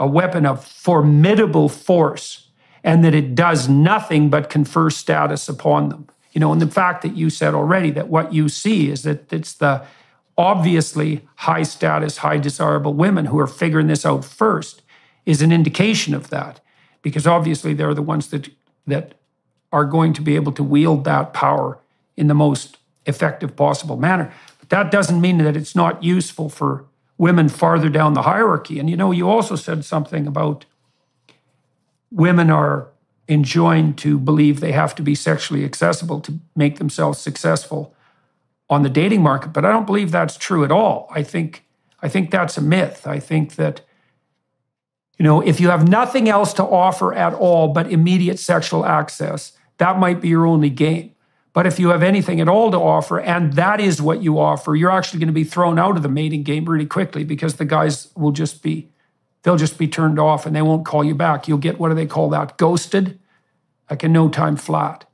weapon of formidable force, and that it does nothing but confer status upon them. And the fact that you said already that what you see is that it's the obviously high status, high desirable women who are figuring this out first is an indication of that, because obviously they're the ones that are going to be able to wield that power in the most effective possible manner. That doesn't mean that it's not useful for women farther down the hierarchy. And you also said something about women are enjoined to believe they have to be sexually accessible to make themselves successful on the dating market. But I don't believe that's true at all. I think that's a myth. I think that, if you have nothing else to offer at all but immediate sexual access, that might be your only game. But if you have anything at all to offer, and that is what you offer, you're actually going to be thrown out of the mating game really quickly, because the guys will they'll just be turned off and they won't call you back. You'll get, what do they call that? Ghosted, like a no time flat.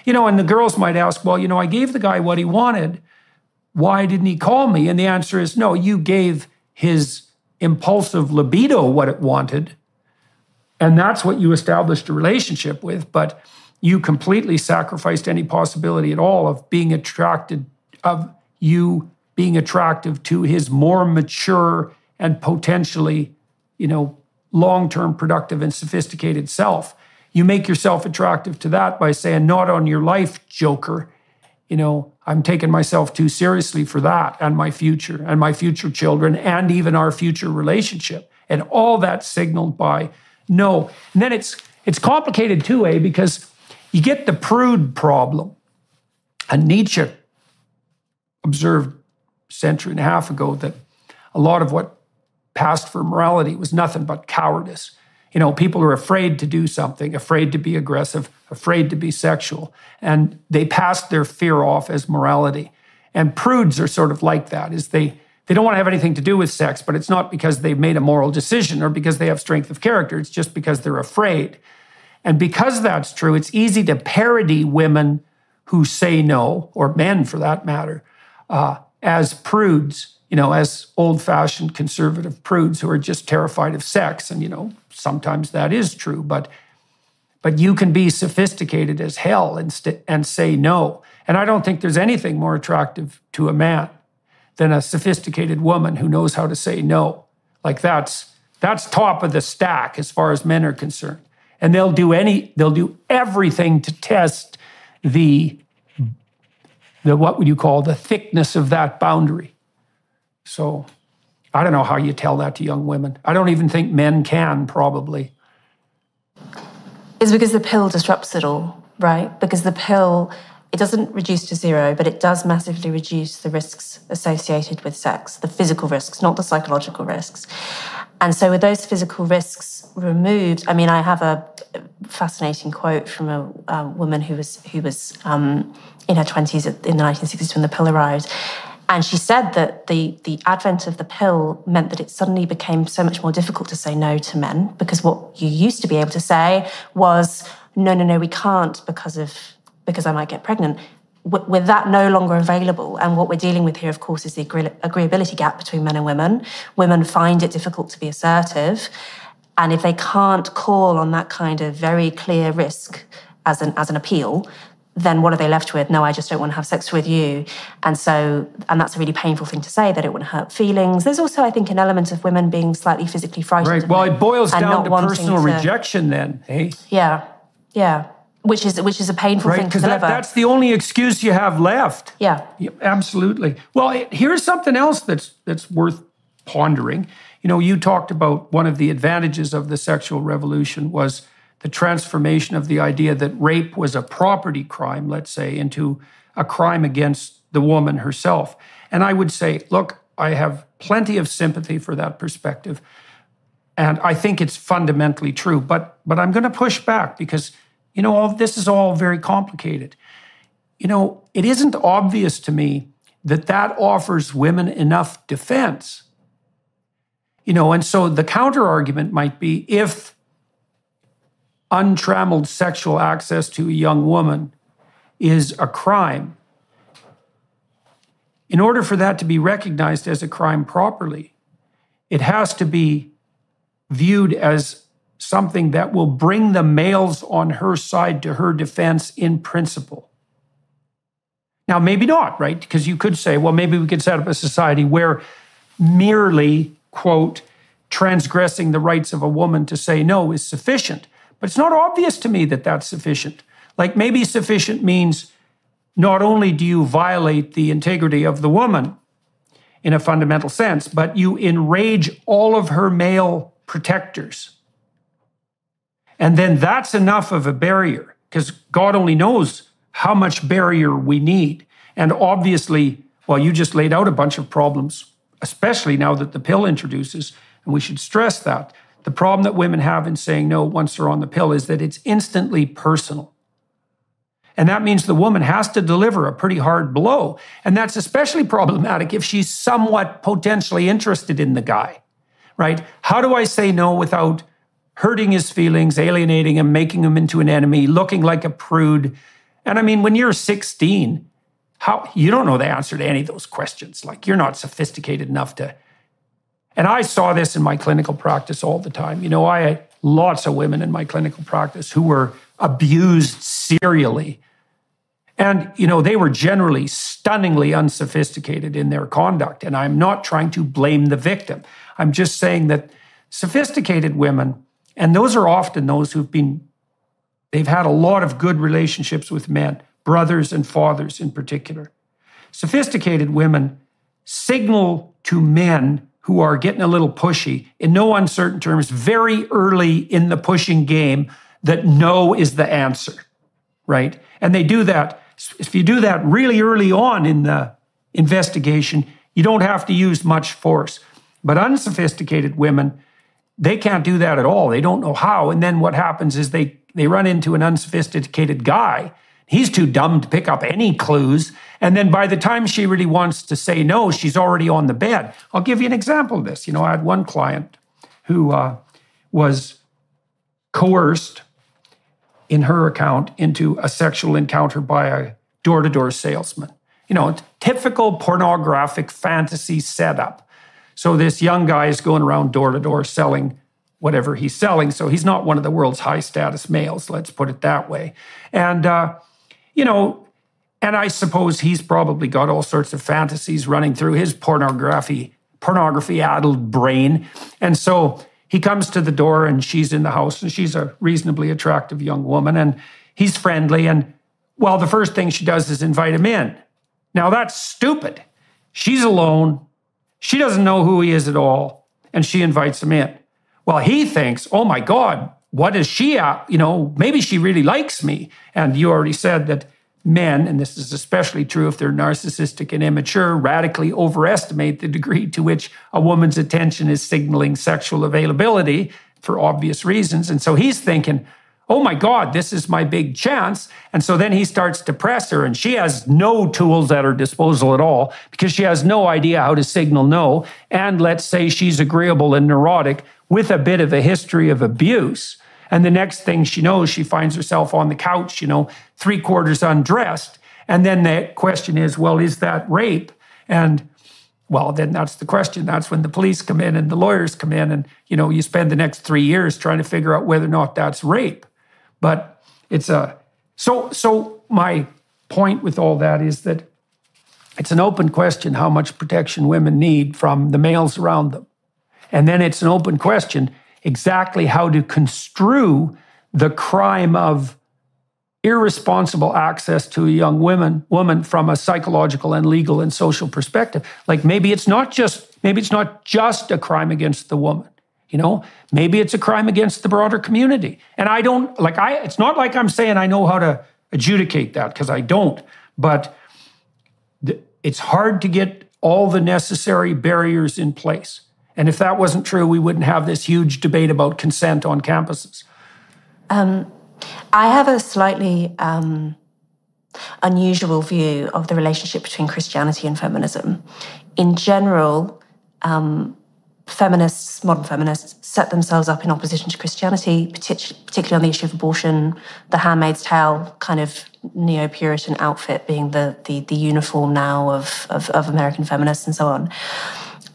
And the girls might ask, well, I gave the guy what he wanted. Why didn't he call me? And the answer is no, you gave his impulsive libido what it wanted. And that's what you established a relationship with. But you completely sacrificed any possibility at all of you being attractive to his more mature and potentially, long-term productive and sophisticated self. You make yourself attractive to that by saying, not on your life, joker. I'm taking myself too seriously for that and my future children, and even our future relationship. And all that signaled by no. And then it's complicated too, because you get the prude problem. And Nietzsche observed a century and a half ago that a lot of what passed for morality was nothing but cowardice. People are afraid to do something, afraid to be aggressive, afraid to be sexual, and they passed their fear off as morality. And prudes are sort of like that, is they don't want to have anything to do with sex, but it's not because they've made a moral decision or because they have strength of character, it's just because they're afraid. And because that's true, it's easy to parody women who say no, or men for that matter, as prudes, as old-fashioned conservative prudes who are just terrified of sex. And, sometimes that is true, but you can be sophisticated as hell and say no. And I don't think there's anything more attractive to a man than a sophisticated woman who knows how to say no. Like that's top of the stack as far as men are concerned. And they'll do everything to test the what would you call the thickness of that boundary. So I don't know how you tell that to young women. I don't even think men can, probably. It's because the pill disrupts it all, right? Because the pill, it doesn't reduce to zero, but it does massively reduce the risks associated with sex, the physical risks, not the psychological risks. And so with those physical risks removed, I have a fascinating quote from a woman who was in her 20s in the 1960s when the pill arrived. And she said that the advent of the pill meant that it suddenly became so much more difficult to say no to men, because what you used to be able to say was, no, we can't because I might get pregnant. With that no longer available, and what we're dealing with here, of course, is the agreeability gap between men and women. Women find it difficult to be assertive, and if they can't call on that kind of very clear risk as an appeal, then what are they left with? No, I just don't want to have sex with you. And that's a really painful thing to say, that it would hurt feelings. There's also, I think, an element of women being slightly physically frightened. Right. Well, it boils down to personal rejection then, eh? Yeah. Which is a painful thing to deliver. That's the only excuse you have left. Yeah. Absolutely. Well, here's something else that's worth pondering. You talked about one of the advantages of the sexual revolution was the transformation of the idea that rape was a property crime, let's say, into a crime against the woman herself. And I would say, look, I have plenty of sympathy for that perspective. And I think it's fundamentally true. But I'm going to push back because, this is all very complicated. It isn't obvious to me that offers women enough defense. And so the counter-argument might be, if untrammeled sexual access to a young woman is a crime, in order for that to be recognized as a crime properly, it has to be viewed as something that will bring the males on her side to her defense in principle. Now, maybe not, right? Because you could say, well, maybe we could set up a society where merely, quote, transgressing the rights of a woman to say no is sufficient. But it's not obvious to me that that's sufficient. Like, maybe sufficient means not only do you violate the integrity of the woman in a fundamental sense, but you enrage all of her male protectors. And then that's enough of a barrier, because God only knows how much barrier we need. And obviously, well, you just laid out a bunch of problems, especially now that the pill introduces, and we should stress that. The problem that women have in saying no once they're on the pill is that it's instantly personal. And that means the woman has to deliver a pretty hard blow. And that's especially problematic if she's somewhat potentially interested in the guy, right? How do I say no without hurting his feelings, alienating him, making him into an enemy, looking like a prude? And I mean, when you're 16, you don't know the answer to any of those questions. Like, you're not sophisticated enough to. And I saw this in my clinical practice all the time. You know, I had lots of women in my clinical practice who were abused serially. And, you know, they were generally stunningly unsophisticated in their conduct. And I'm not trying to blame the victim. I'm just saying that sophisticated women, and those are often those they've had a lot of good relationships with men, brothers and fathers in particular. Sophisticated women signal to men who are getting a little pushy, in no uncertain terms, very early in the pushing game, that no is the answer, right? And they do that. If you do that really early on in the investigation, you don't have to use much force. But unsophisticated women, they can't do that at all. They don't know how. And then what happens is they run into an unsophisticated guy. He's too dumb to pick up any clues. And then by the time she really wants to say no, she's already on the bed. I'll give you an example of this. You know, I had one client who was coerced in her account into a sexual encounter by a door-to-door salesman. You know, typical pornographic fantasy setup. So this young guy is going around door-to-door selling whatever he's selling. So he's not one of the world's high-status males, let's put it that way. And, you know, and I suppose he's probably got all sorts of fantasies running through his pornography-addled brain. And so he comes to the door and she's in the house and she's a reasonably attractive young woman and he's friendly. And, well, the first thing she does is invite him in. Now, that's stupid. She's alone. She doesn't know who he is at all. And she invites him in. Well, he thinks, oh my God, what is she at? You know, maybe she really likes me. And you already said that men, and this is especially true if they're narcissistic and immature, radically overestimate the degree to which a woman's attention is signaling sexual availability for obvious reasons. And so he's thinking, oh my God, this is my big chance. And so then he starts to press her, and she has no tools at her disposal at all because she has no idea how to signal no. And let's say she's agreeable and neurotic with a bit of a history of abuse. And the next thing she knows, she finds herself on the couch, you know, 3/4 undressed. And then the question is, well, is that rape? And, well, then that's the question. That's when the police come in and the lawyers come in and, you know, you spend the next 3 years trying to figure out whether or not that's rape. But it's so my point with all that is that it's an open question how much protection women need from the males around them. And then it's an open question exactly how to construe the crime of irresponsible access to a young woman from a psychological and legal and social perspective. Like maybe it's not just a crime against the woman. You know, maybe it's a crime against the broader community. And it's not like I'm saying I know how to adjudicate that, because I don't. But it's hard to get all the necessary barriers in place. And if that wasn't true, we wouldn't have this huge debate about consent on campuses. I have a slightly unusual view of the relationship between Christianity and feminism. In general, modern feminists, set themselves up in opposition to Christianity, particularly on the issue of abortion, the Handmaid's Tale kind of neo-Puritan outfit being the uniform now of American feminists and so on.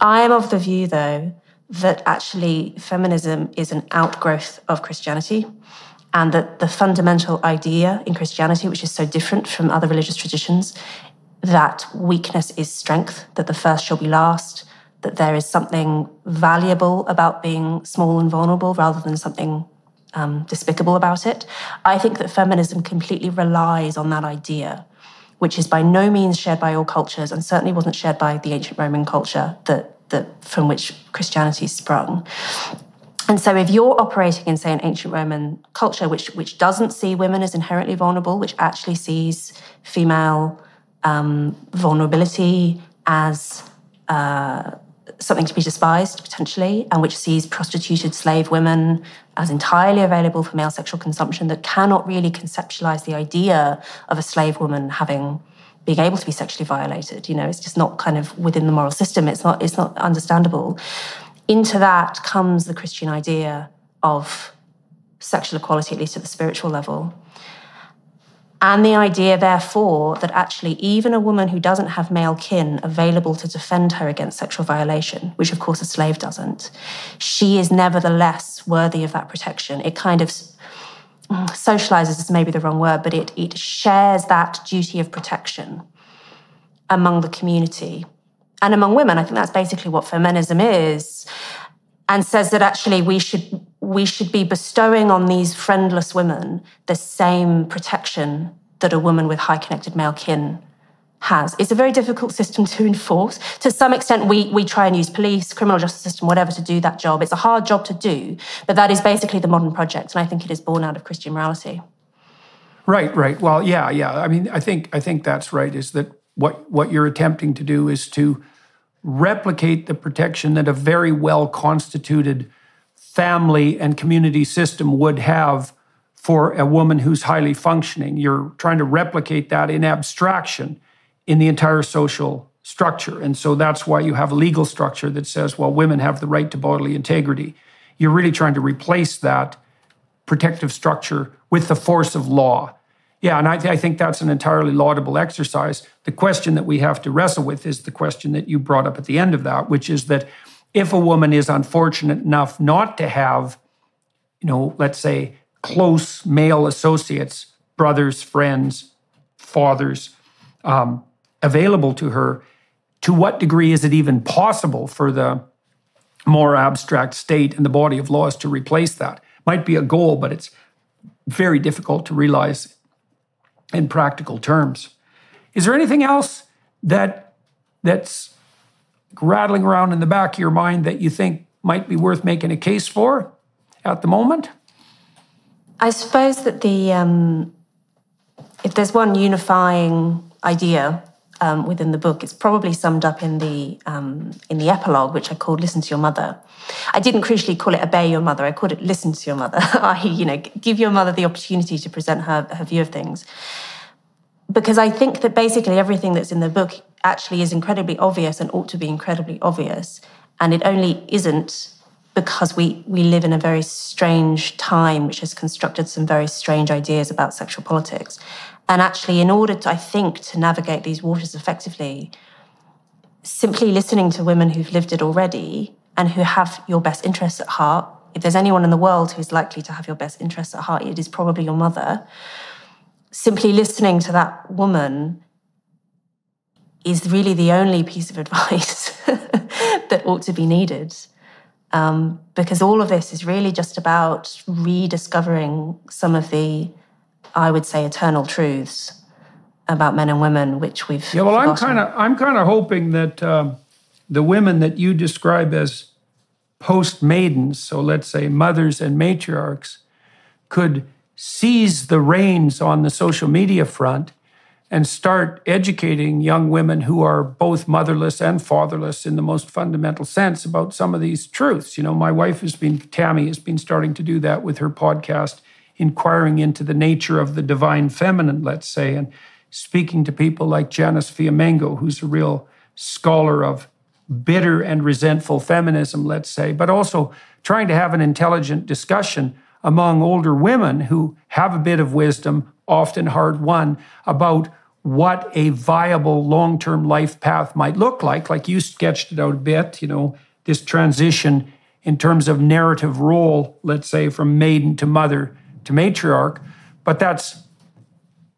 I am of the view, though, that actually feminism is an outgrowth of Christianity, and that the fundamental idea in Christianity, which is so different from other religious traditions, that weakness is strength, that the first shall be last, that there is something valuable about being small and vulnerable rather than something despicable about it. I think that feminism completely relies on that idea, which is by no means shared by all cultures and certainly wasn't shared by the ancient Roman culture that from which Christianity sprung. And so if you're operating in, say, an ancient Roman culture which doesn't see women as inherently vulnerable, which actually sees female vulnerability as something to be despised, potentially, and which sees prostituted slave women as entirely available for male sexual consumption, that cannot really conceptualize the idea of a slave woman being able to be sexually violated. It's just not kind of within the moral system. It's not understandable. Into that comes the Christian idea of sexual equality, at least at the spiritual level. And the idea, therefore, that actually even a woman who doesn't have male kin available to defend her against sexual violation, which of course a slave doesn't, she is nevertheless worthy of that protection. It kind of socializes is maybe the wrong word, but it shares that duty of protection among the community and among women. I think that's basically what feminism is, and says that actually we should be bestowing on these friendless women the same protection that a woman with high connected male kin has. It's a very difficult system to enforce. To some extent, we try and use police, criminal justice system, whatever, to do that job. It's a hard job to do, but that is basically the modern project, and I think it is born out of Christian morality. Right. Well, yeah. I mean, I think that's right, is that what you're attempting to do is to replicate the protection that a very well-constituted family and community system would have for a woman who's highly functioning. You're trying to replicate that in abstraction in the entire social structure. And so that's why you have a legal structure that says, well, women have the right to bodily integrity. You're really trying to replace that protective structure with the force of law. Yeah, and I think that's an entirely laudable exercise. The question that we have to wrestle with is the question that you brought up at the end of that, which is that if a woman is unfortunate enough not to have, let's say, close male associates, brothers, friends, fathers, available to her, to what degree is it even possible for the more abstract state and the body of laws to replace that? Might be a goal, but it's very difficult to realize in practical terms. Is there anything else that's rattling around in the back of your mind that you think might be worth making a case for at the moment? I suppose that if there's one unifying idea within the book, it's probably summed up in the epilogue, which I called "Listen to Your Mother." I didn't crucially call it "Obey Your Mother." I called it "Listen to Your Mother." i.e., give your mother the opportunity to present her view of things. Because I think that basically everything that's in the book actually is incredibly obvious and ought to be incredibly obvious. And it only isn't because we live in a very strange time which has constructed some very strange ideas about sexual politics. And actually, in order to, I think, to navigate these waters effectively, simply listening to women who've lived it already and who have your best interests at heart, if there's anyone in the world who's likely to have your best interests at heart, it is probably your mother. Simply listening to that woman is really the only piece of advice that ought to be needed. Because all of this is really just about rediscovering some of the, I would say, eternal truths about men and women, which we've forgotten. I'm kind of hoping that the women that you describe as post-maidens, so let's say mothers and matriarchs, could seize the reins on the social media front and start educating young women who are both motherless and fatherless in the most fundamental sense about some of these truths. My wife Tammy has been starting to do that with her podcast, inquiring into the nature of the divine feminine, let's say, and speaking to people like Janice Fiamengo, who's a real scholar of bitter and resentful feminism, let's say, but also trying to have an intelligent discussion among older women who have a bit of wisdom, often hard-won, about what a viable long-term life path might look like. Like you sketched it out a bit, this transition in terms of narrative role, let's say, from maiden to mother to matriarch. But that's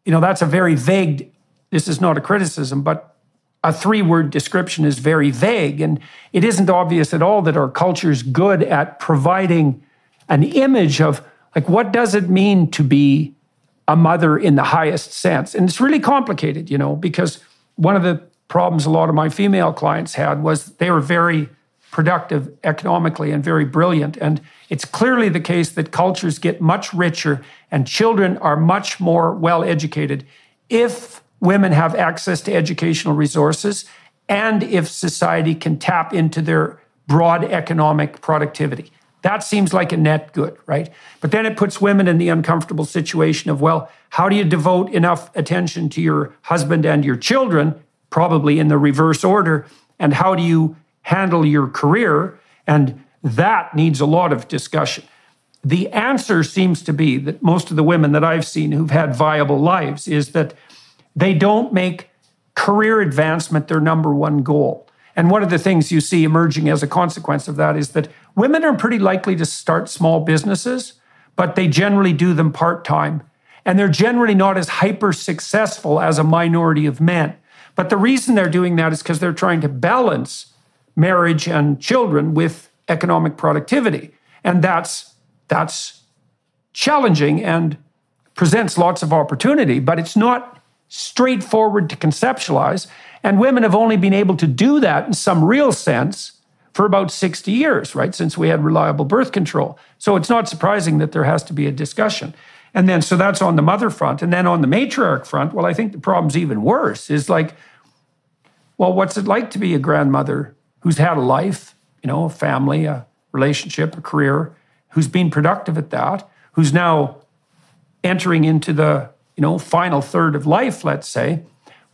a very vague, this is not a criticism, but a 3-word description is very vague. And it isn't obvious at all that our culture's good at providing an image of, like, what does it mean to be a mother in the highest sense? And it's really complicated, because one of the problems a lot of my female clients had was they were very productive economically and very brilliant. And it's clearly the case that cultures get much richer and children are much more well-educated if women have access to educational resources and if society can tap into their broad economic productivity. That seems like a net good, right? But then it puts women in the uncomfortable situation of, well, how do you devote enough attention to your husband and your children, probably in the reverse order, and how do you handle your career? And that needs a lot of discussion. The answer seems to be that most of the women that I've seen who've had viable lives is that they don't make career advancement their number one goal. And one of the things you see emerging as a consequence of that is that women are pretty likely to start small businesses, but they generally do them part-time. And they're generally not as hyper-successful as a minority of men. But the reason they're doing that is because they're trying to balance marriage and children with economic productivity. And that's challenging and presents lots of opportunity, but it's not straightforward to conceptualize. And women have only been able to do that in some real sense for about 60 years, right, since we had reliable birth control. So it's not surprising that there has to be a discussion. And then, so that's on the mother front. And then on the matriarch front, well, I think the problem's even worse, is like, well, what's it like to be a grandmother who's had a life, a family, a relationship, a career, who's been productive at that, who's now entering into the, final third of life, let's say.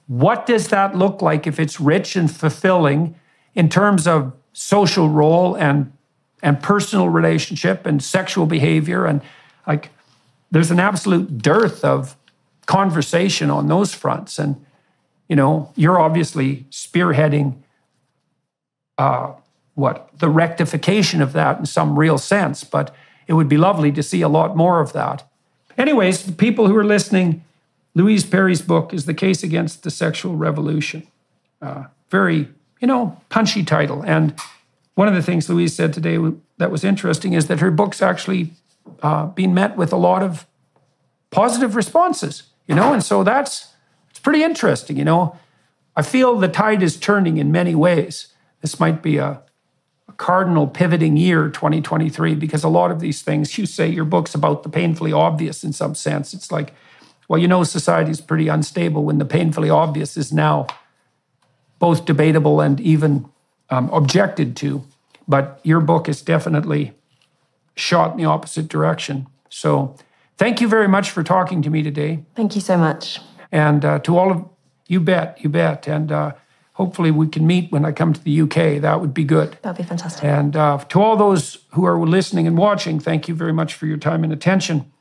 What does that look like if it's rich and fulfilling in terms of social role and personal relationship and sexual behavior? And like, there's an absolute dearth of conversation on those fronts. And, you're obviously spearheading the rectification of that in some real sense, but it would be lovely to see a lot more of that. Anyways, the people who are listening, Louise Perry's book is The Case Against the Sexual Revolution. Very, punchy title. And one of the things Louise said today that was interesting is that her book's actually been met with a lot of positive responses, and so it's pretty interesting, I feel the tide is turning in many ways. This might be a cardinal pivoting year, 2023, because a lot of these things, you say your book's about the painfully obvious in some sense. It's like, well, society's pretty unstable when the painfully obvious is now both debatable and even objected to. But your book is definitely shot in the opposite direction. So thank you very much for talking to me today. Thank you so much. And to all of you bet. And hopefully we can meet when I come to the UK. That would be good. That'd be fantastic. And to all those who are listening and watching, thank you very much for your time and attention.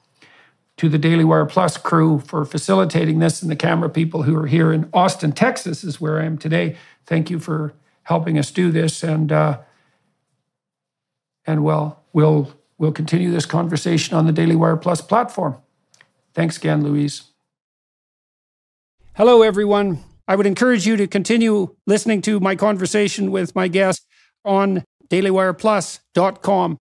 To the Daily Wire Plus crew for facilitating this, and the camera people who are here in Austin, Texas, is where I am today. Thank you for helping us do this. And we'll continue this conversation on the Daily Wire Plus platform. Thanks again, Louise. Hello, everyone. I would encourage you to continue listening to my conversation with my guest on dailywireplus.com.